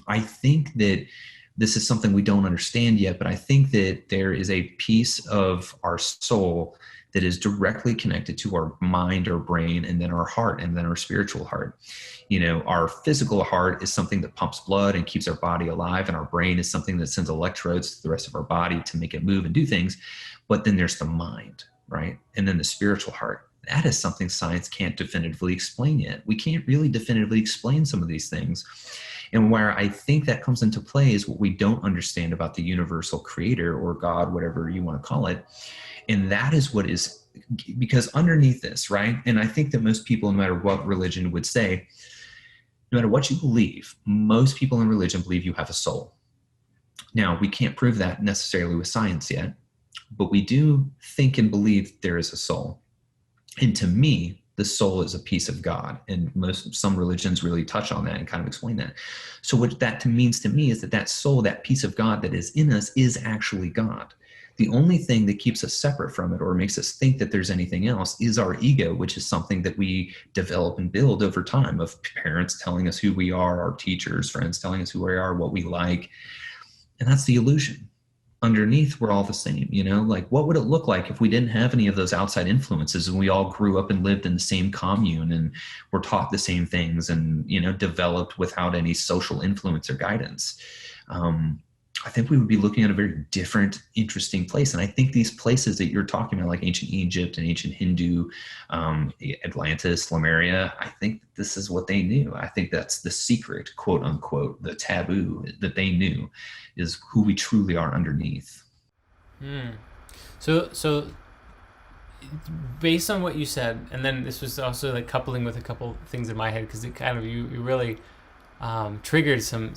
I think that this is something we don't understand yet, but I think that there is a piece of our soul that is directly connected to our mind or brain, and then our heart, and then our spiritual heart. You know, our physical heart is something that pumps blood and keeps our body alive, and our brain is something that sends electrodes to the rest of our body to make it move and do things. But then there's the mind, right? And then the spiritual heart. That is something science can't definitively explain yet. We can't really definitively explain some of these things. And where I think that comes into play is what we don't understand about the universal creator or God, whatever you want to call it. And that is what is, because underneath this, right? And I think that most people, no matter what religion would say, no matter what you believe, most people in religion believe you have a soul. Now, we can't prove that necessarily with science yet, but we do think and believe there is a soul. And to me, the soul is a piece of God. And some religions really touch on that and kind of explain that. So what that means to me is that soul, that piece of God that is in us, is actually God. The only thing that keeps us separate from it or makes us think that there's anything else is our ego, which is something that we develop and build over time, of parents telling us who we are, our teachers, friends telling us who we are, what we like. And that's the illusion. Underneath, we're all the same, you know, like what would it look like if we didn't have any of those outside influences and we all grew up and lived in the same commune and were taught the same things and, you know, developed without any social influence or guidance? I think we would be looking at a very different, interesting place. And I think these places that you're talking about, like ancient Egypt and ancient Hindu, Atlantis, Lemuria, I think this is what they knew. I think that's the secret, quote unquote, the taboo that they knew, is who we truly are underneath. So based on what you said, and then this was also like coupling with a couple things in my head, because it kind of, you really triggered some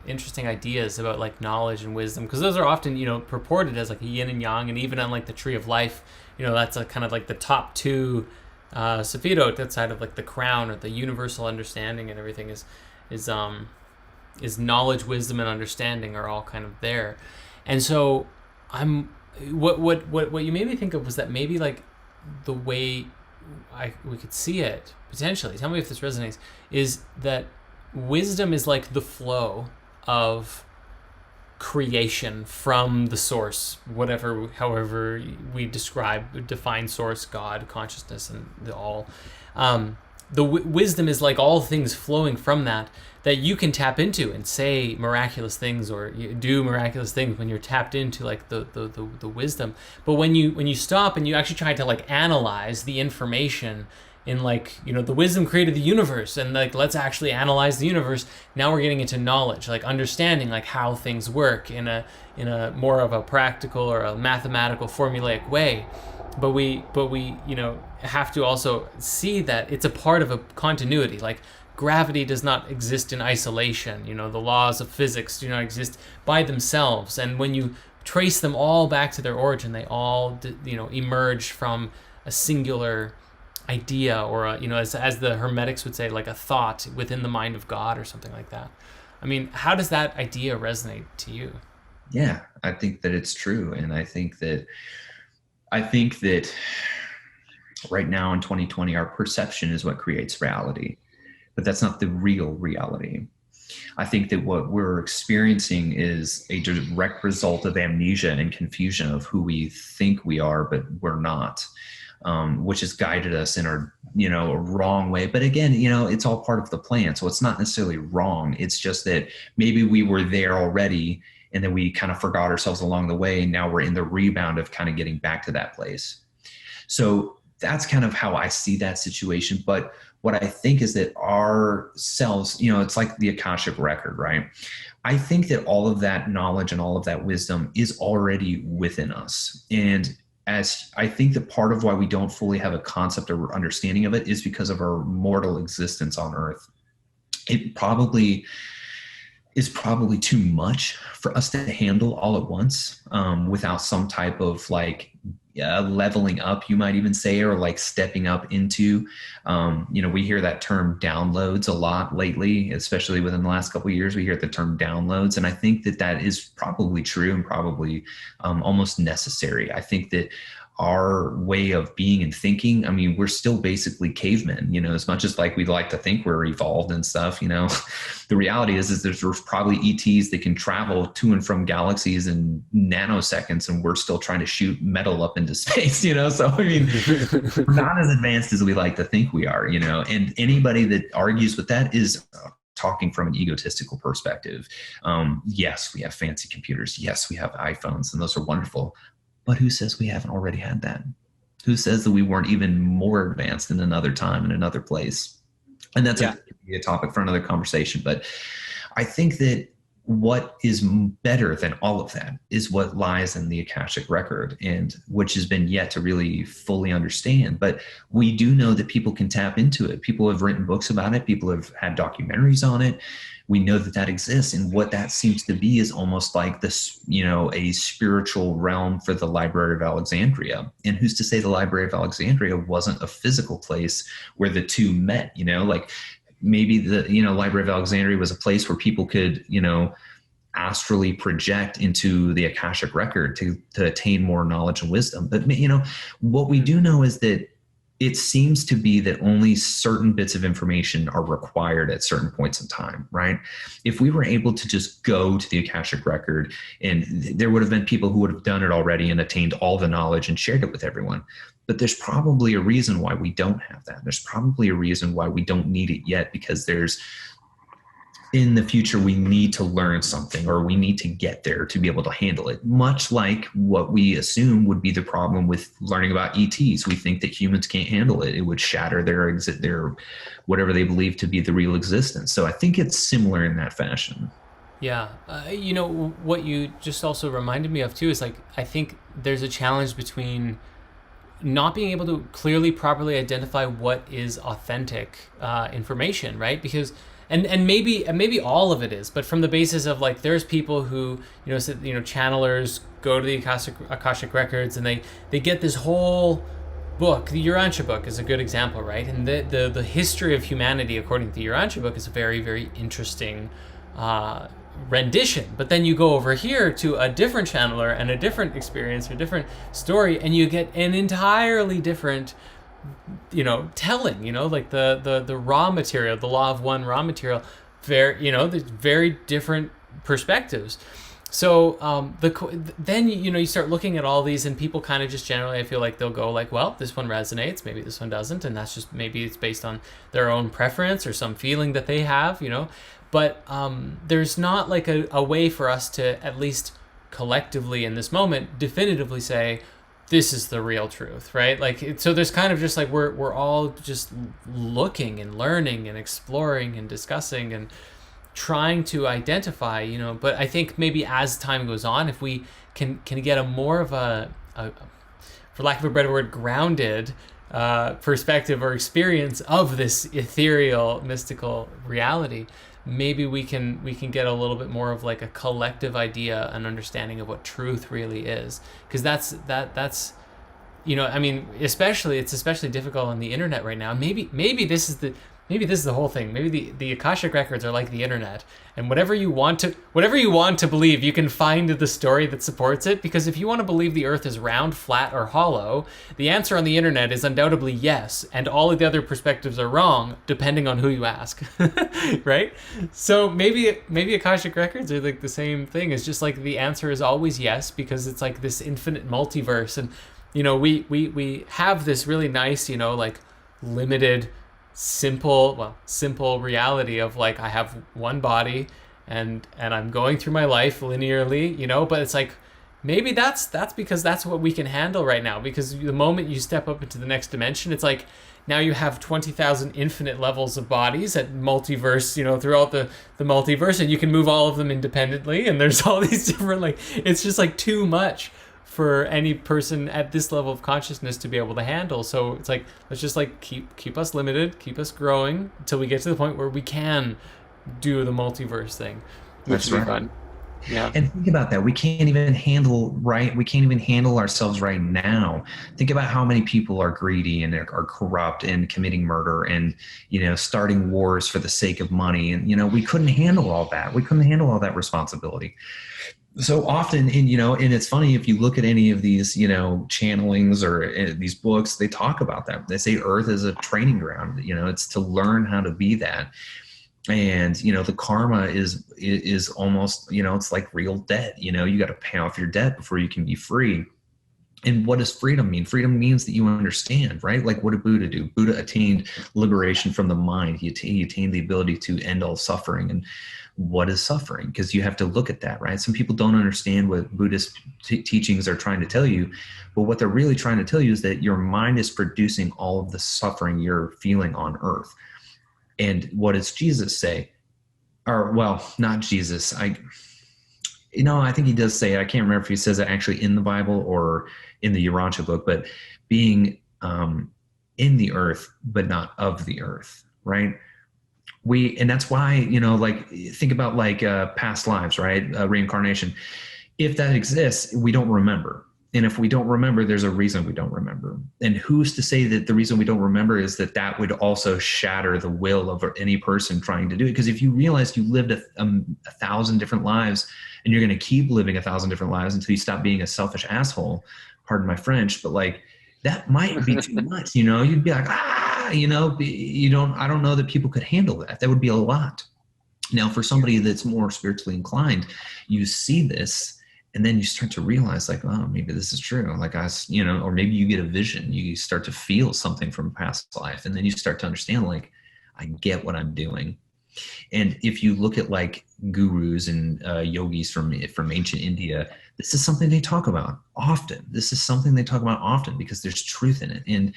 interesting ideas about like knowledge and wisdom, because those are often, you know, purported as like a yin and yang, and even on like the tree of life, you know, that's a kind of like the top two sefirot outside of like the crown, or the universal understanding and everything is knowledge, wisdom, and understanding are all kind of there. And so what you made me think of was that maybe like the way we could see it potentially, tell me if this resonates, is that wisdom is like the flow of creation from the source, however we define source, God, consciousness, and the all. The wisdom is like all things flowing from that you can tap into and say miraculous things, or you do miraculous things when you're tapped into like the wisdom. But when you stop and you actually try to like analyze the information in, like, you know, the wisdom created the universe, and like let's actually analyze the universe, now we're getting into knowledge, like understanding like how things work in a more of a practical or a mathematical formulaic way. But we you know, have to also see that it's a part of a continuity. Like gravity does not exist in isolation. You know, the laws of physics do not exist by themselves. And when you trace them all back to their origin, they all, you know, emerge from a singular idea, or a, you know, as the Hermetics would say, like a thought within the mind of God or something like that. I mean, how does that idea resonate to you? Yeah, I think that it's true. And I think that right now in 2020, our perception is what creates reality, but that's not the real reality. I think that what we're experiencing is a direct result of amnesia and confusion of who we think we are, but we're not, which has guided us in our, you know, a wrong way. But again, you know, it's all part of the plan. So it's not necessarily wrong. It's just that maybe we were there already, and then we kind of forgot ourselves along the way. And now we're in the rebound of kind of getting back to that place. So that's kind of how I see that situation. But what I think is that our selves, you know, it's like the Akashic record, right? I think that all of that knowledge and all of that wisdom is already within us. And as I think that part of why we don't fully have a concept or understanding of it is because of our mortal existence on Earth. It probably, is probably too much for us to handle all at once, without some type of like leveling up, you might even say, or like stepping up into, we hear that term downloads a lot lately, especially within the last couple of years. We hear the term downloads. And I think that that is probably true and probably almost necessary. I think that our way of being and thinking, I mean, we're still basically cavemen, as much as like we'd like to think we're evolved and stuff, the reality is there's probably ETs that can travel to and from galaxies in nanoseconds, and we're still trying to shoot metal up into space, so I mean, we're not as advanced as we like to think we are, and anybody that argues with that is talking from an egotistical perspective. Yes, we have fancy computers. Yes, we have iPhones, and those are wonderful. But who says we haven't already had that? Who says that we weren't even more advanced in another time, in another place? And that's a topic for another conversation. But I think that what is better than all of that is what lies in the Akashic record, and which has been yet to really fully understand. But we do know that people can tap into it. People have written books about it. People have had documentaries on it. We know that that exists, and what that seems to be is almost like this, a spiritual realm for the Library of Alexandria. And who's to say the Library of Alexandria wasn't a physical place where the two met? Like maybe the Library of Alexandria was a place where people could astrally project into the Akashic record to attain more knowledge and wisdom. But what we do know is that it seems to be that only certain bits of information are required at certain points in time, right? If we were able to just go to the Akashic record, and there would have been people who would have done it already and attained all the knowledge and shared it with everyone. But there's probably a reason why we don't have that. There's probably a reason why we don't need it yet, because in the future, we need to learn something, or we need to get there to be able to handle it. Much like what we assume would be the problem with learning about ETs. We think that humans can't handle it. It would shatter their whatever they believe to be the real existence. So I think it's similar in that fashion. Yeah. What you just also reminded me of too is like, I think there's a challenge between not being able to clearly, properly identify what is authentic information, right? Because And maybe all of it is, but from the basis of like, there's people who, channelers go to the Akashic records, and they get this whole book. The Urantia book is a good example, right? And the history of humanity, according to the Urantia book, is a very, very interesting rendition. But then you go over here to a different channeler and a different experience, or a different story, and you get an entirely different telling, like the raw material, the law of one raw material, there's very different perspectives. So then you start looking at all these, and people kind of just generally, I feel like they'll go like, well, this one resonates, maybe this one doesn't, and that's just, maybe it's based on their own preference or some feeling that they have, but there's not like a way for us to, at least collectively in this moment, definitively say, this is the real truth, right? Like, so there's kind of just like, we're all just looking and learning and exploring and discussing and trying to identify, but I think maybe as time goes on, if we can get a more of a for lack of a better word, grounded perspective or experience of this ethereal, mystical reality, maybe we can get a little bit more of like a collective idea and understanding of what truth really is, because that's I mean, it's especially difficult on the internet right now. Maybe this is the whole thing. Maybe the Akashic records are like the internet, and whatever you want to believe, you can find the story that supports it. Because if you want to believe the earth is round, flat, or hollow, the answer on the internet is undoubtedly yes, and all of the other perspectives are wrong, depending on who you ask. Right? So maybe Akashic records are like the same thing. It's just like the answer is always yes, because it's like this infinite multiverse, and we have this really nice, like limited, simple reality of like, I have one body and I'm going through my life linearly, but it's like, maybe that's because that's what we can handle right now. Because the moment you step up into the next dimension, it's like, now you have 20,000 infinite levels of bodies at multiverse, throughout the multiverse, and you can move all of them independently, and there's all these different, like, it's just like too much for any person at this level of consciousness to be able to handle. So it's like, let's just like keep us limited, keep us growing until we get to the point where we can do the multiverse thing. which That's would be right. fun. Yeah. And think about that. We can't even handle, right? We can't even handle ourselves right now. Think about how many people are greedy and are corrupt and committing murder and, starting wars for the sake of money. And, we couldn't handle all that. We couldn't handle all that responsibility. So often, and it's funny, if you look at any of these, channelings or these books, they talk about that. They say Earth is a training ground. It's to learn how to be that. And the karma is almost, it's like real debt. You got to pay off your debt before you can be free. And what does freedom mean? Freedom means that you understand, right? Like, what did Buddha do? Buddha attained liberation from the mind. He attained the ability to end all suffering. And what is suffering? Because you have to look at that, right? Some people don't understand what Buddhist teachings are trying to tell you, but what they're really trying to tell you is that your mind is producing all of the suffering you're feeling on earth. And what does Jesus say? Or, well, not Jesus. I think he does say it. I can't remember if he says it actually in the Bible or in the Urantia book, but being in the earth, but not of the earth, right? And that's why, think about past lives, right? Reincarnation. If that exists, we don't remember. And if we don't remember, there's a reason we don't remember. And who's to say that the reason we don't remember is that would also shatter the will of any person trying to do it? Because if you realize you lived a 1,000 different lives and you're going to keep living 1,000 different lives until you stop being a selfish asshole, pardon my French, but that might be too much, you'd be like, I don't know that people could handle that. That would be a lot. Now, for somebody that's more spiritually inclined, you see this, and then you start to realize oh, maybe this is true. Or maybe you get a vision, you start to feel something from past life. And then you start to understand, I get what I'm doing. And if you look at gurus and yogis from ancient India, this is something they talk about often. Because there's truth in it. And,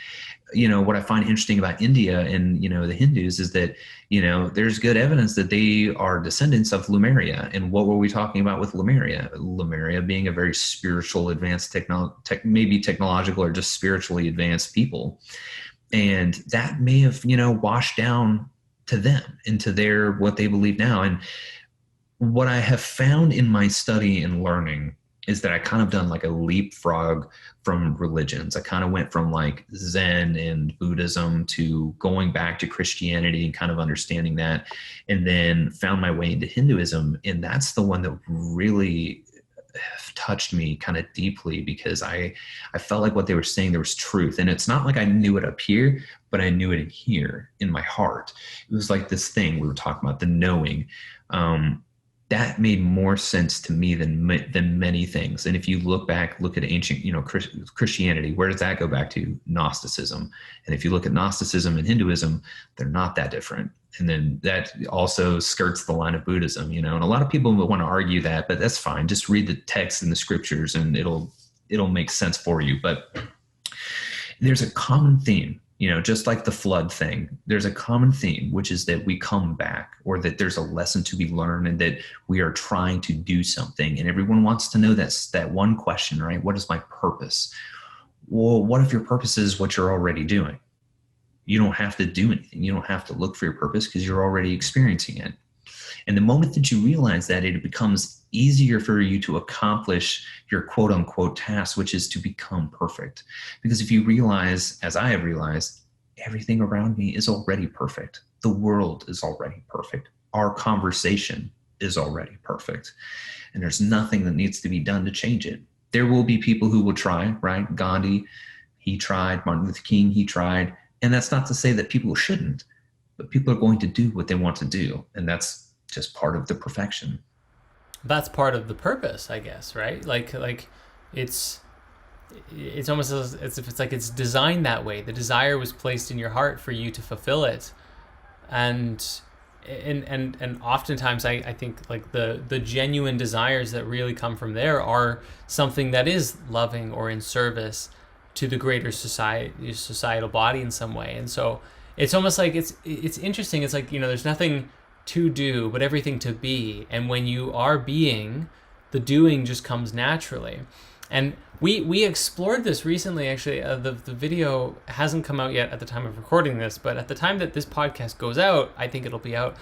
what I find interesting about India and, the Hindus is that, there's good evidence that they are descendants of Lemuria. And what were we talking about with Lemuria? Lemuria being a very spiritual, advanced maybe technological or just spiritually advanced people. And that may have, washed down to them into what they believe now. And what I have found in my study and learning is that I kind of done a leapfrog from religions. I kind of went from Zen and Buddhism to going back to Christianity and kind of understanding that, and then found my way into Hinduism. And that's the one that really touched me kind of deeply, because I felt like what they were saying, there was truth. And it's not like I knew it up here, but I knew it in here in my heart. It was like this thing we were talking about, the knowing. That made more sense to me than many things. And if you look at ancient, Christianity, where does that go back to? Gnosticism. And if you look at Gnosticism and Hinduism, they're not that different. And then that also skirts the line of Buddhism, and a lot of people want to argue that, but that's fine. Just read the text and the scriptures and it'll make sense for you. But there's a common theme. Just like the flood thing, there's a common theme, which is that we come back, or that there's a lesson to be learned, and that we are trying to do something. And everyone wants to know that one question, right? What is my purpose? Well, what if your purpose is what you're already doing? You don't have to do anything. You don't have to look for your purpose because you're already experiencing it. And the moment that you realize that, it becomes easier for you to accomplish your quote unquote task, which is to become perfect. Because if you realize, as I have realized, everything around me is already perfect. The world is already perfect. Our conversation is already perfect. And there's nothing that needs to be done to change it. There will be people who will try, right? Gandhi, he tried. Martin Luther King, he tried. And that's not to say that people shouldn't, but people are going to do what they want to do. And that's just part of the perfection. That's part of the purpose, I guess, right? It's almost as if it's designed that way. The desire was placed in your heart for you to fulfill it. And oftentimes I think the genuine desires that really come from there are something that is loving or in service to the greater societal body in some way. And so it's almost like it's interesting. It's there's nothing to do, but everything to be. And when you are being, the doing just comes naturally. And we explored this recently, actually. The video hasn't come out yet at the time of recording this, but at the time that this podcast goes out, I think it'll be out,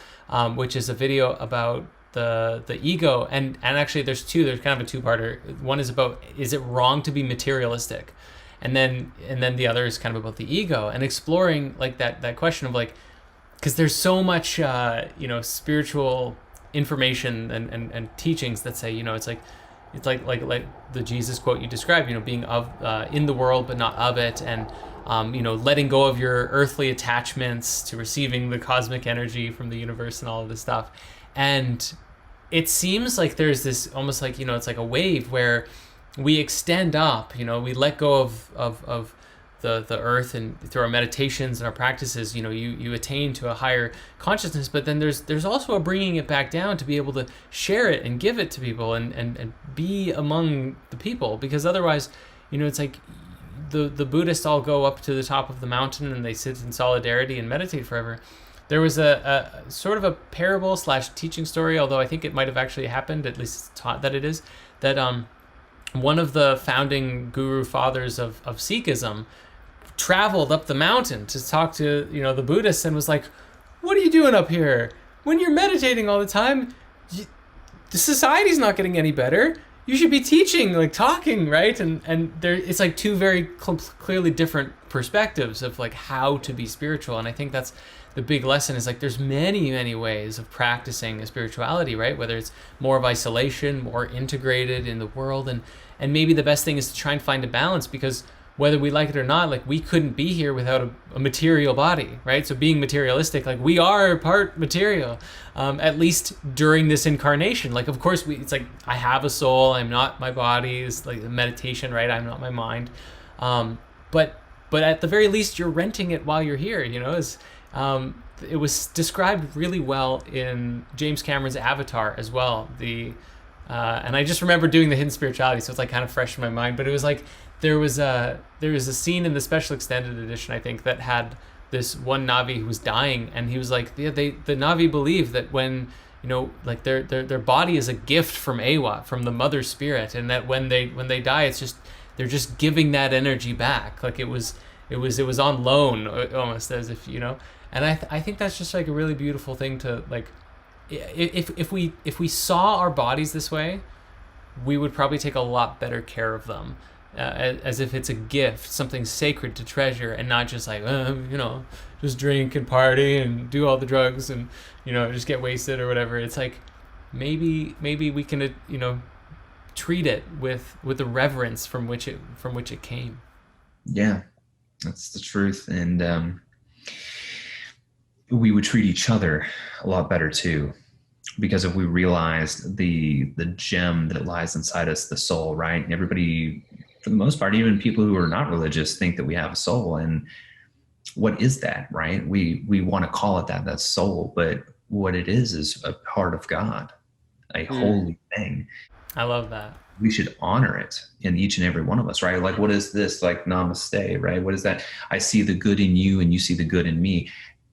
which is a video about the ego, and actually there's kind of a two-parter. One is about, is it wrong to be materialistic, and then the other is kind of about the ego, and exploring like that question of like, because there's so much spiritual information and teachings that say, it's like the Jesus quote you described, being of in the world but not of it, and letting go of your earthly attachments to receiving the cosmic energy from the universe and all of this stuff. And it seems like there's this almost like, it's like a wave where we extend up, we let go of the earth, and through our meditations and our practices, you attain to a higher consciousness. But then there's also a bringing it back down to be able to share it and give it to people and be among the people, because otherwise, it's like the Buddhists all go up to the top of the mountain and they sit in solidarity and meditate forever. There was a sort of a parable / teaching story, although I think it might have actually happened, at least it's taught that it is, that one of the founding guru fathers of Sikhism traveled up the mountain to talk to the Buddhists, and was like, what are you doing up here? When you're meditating all the time, the society's not getting any better. You should be teaching, like talking, right? And there, it's like two very clearly different perspectives of like how to be spiritual. And I think that's the big lesson, is like there's many ways of practicing a spirituality, right? Whether it's more of isolation, more integrated in the world, and maybe the best thing is to try and find a balance, because whether we like it or not, like we couldn't be here without a material body, right? So being materialistic, like we are part material, at least during this incarnation. Like, of course, it's like, I have a soul, I'm not my body, is like the meditation, right? I'm not my mind. But at the very least, you're renting it while you're here, it was described really well in James Cameron's Avatar as well. And I just remember doing the hidden spirituality, so it's like kind of fresh in my mind. But it was like there was a scene in the special extended edition, I think, that had this one Navi who was dying, and he was like, the Navi believe that when like their body is a gift from Awa, from the mother spirit, and that when they die, it's just they're just giving that energy back, like it was on loan, almost, as if And I think that's just like a really beautiful thing to like. If we saw our bodies this way, we would probably take a lot better care of them, as if it's a gift, something sacred to treasure, and not just like just drink and party and do all the drugs and just get wasted or whatever. It's like maybe we can treat it with the reverence from which it came. Yeah, that's the truth. And we would treat each other a lot better too, because if we realized the gem that lies inside us, the soul, right? And everybody, for the most part, even people who are not religious, think that we have a soul. And what is that, right? We want to call it that soul, but what it is a part of God, a holy thing. I love that. We should honor it in each and every one of us, right? Like, what is this? Like, namaste, right? What is that? I see the good in you and you see the good in me.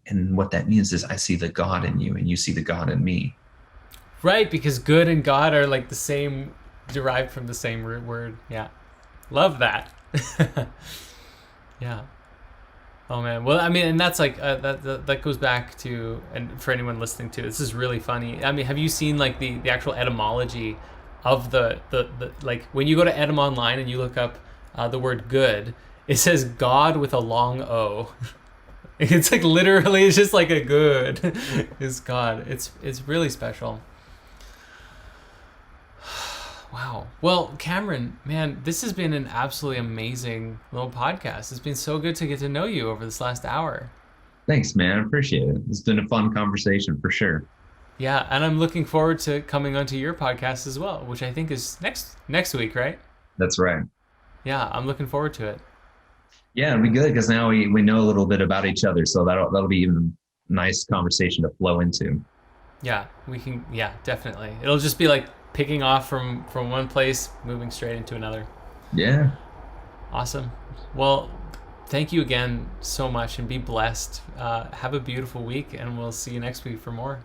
And what that means is I see the God in you and you see the God in me. Right, because good and God are like the same, derived from the same root word. Yeah. Love that. Yeah. Oh man. Well, I mean, and that's like, that goes back to, and for anyone listening to, this is really funny. I mean, have you seen like the actual etymology of the like when you go to Etym Online and you look up the word good, it says God with a long O. It's like literally, it's just like a good is God. It's really special. Wow. Well, Cameron, man, this has been an absolutely amazing little podcast. It's been so good to get to know you over this last hour. Thanks, man. I appreciate it. It's been a fun conversation for sure. Yeah, and I'm looking forward to coming onto your podcast as well, which I think is next week, right? That's right. Yeah, I'm looking forward to it. Yeah, it'll be good because now we know a little bit about each other, so that'll be even a nice conversation to flow into. Yeah, we can. Yeah, definitely. It'll just be like picking off from one place, moving straight into another. Yeah. Awesome. Well, thank you again so much, and be blessed. Have a beautiful week, and we'll see you next week for more.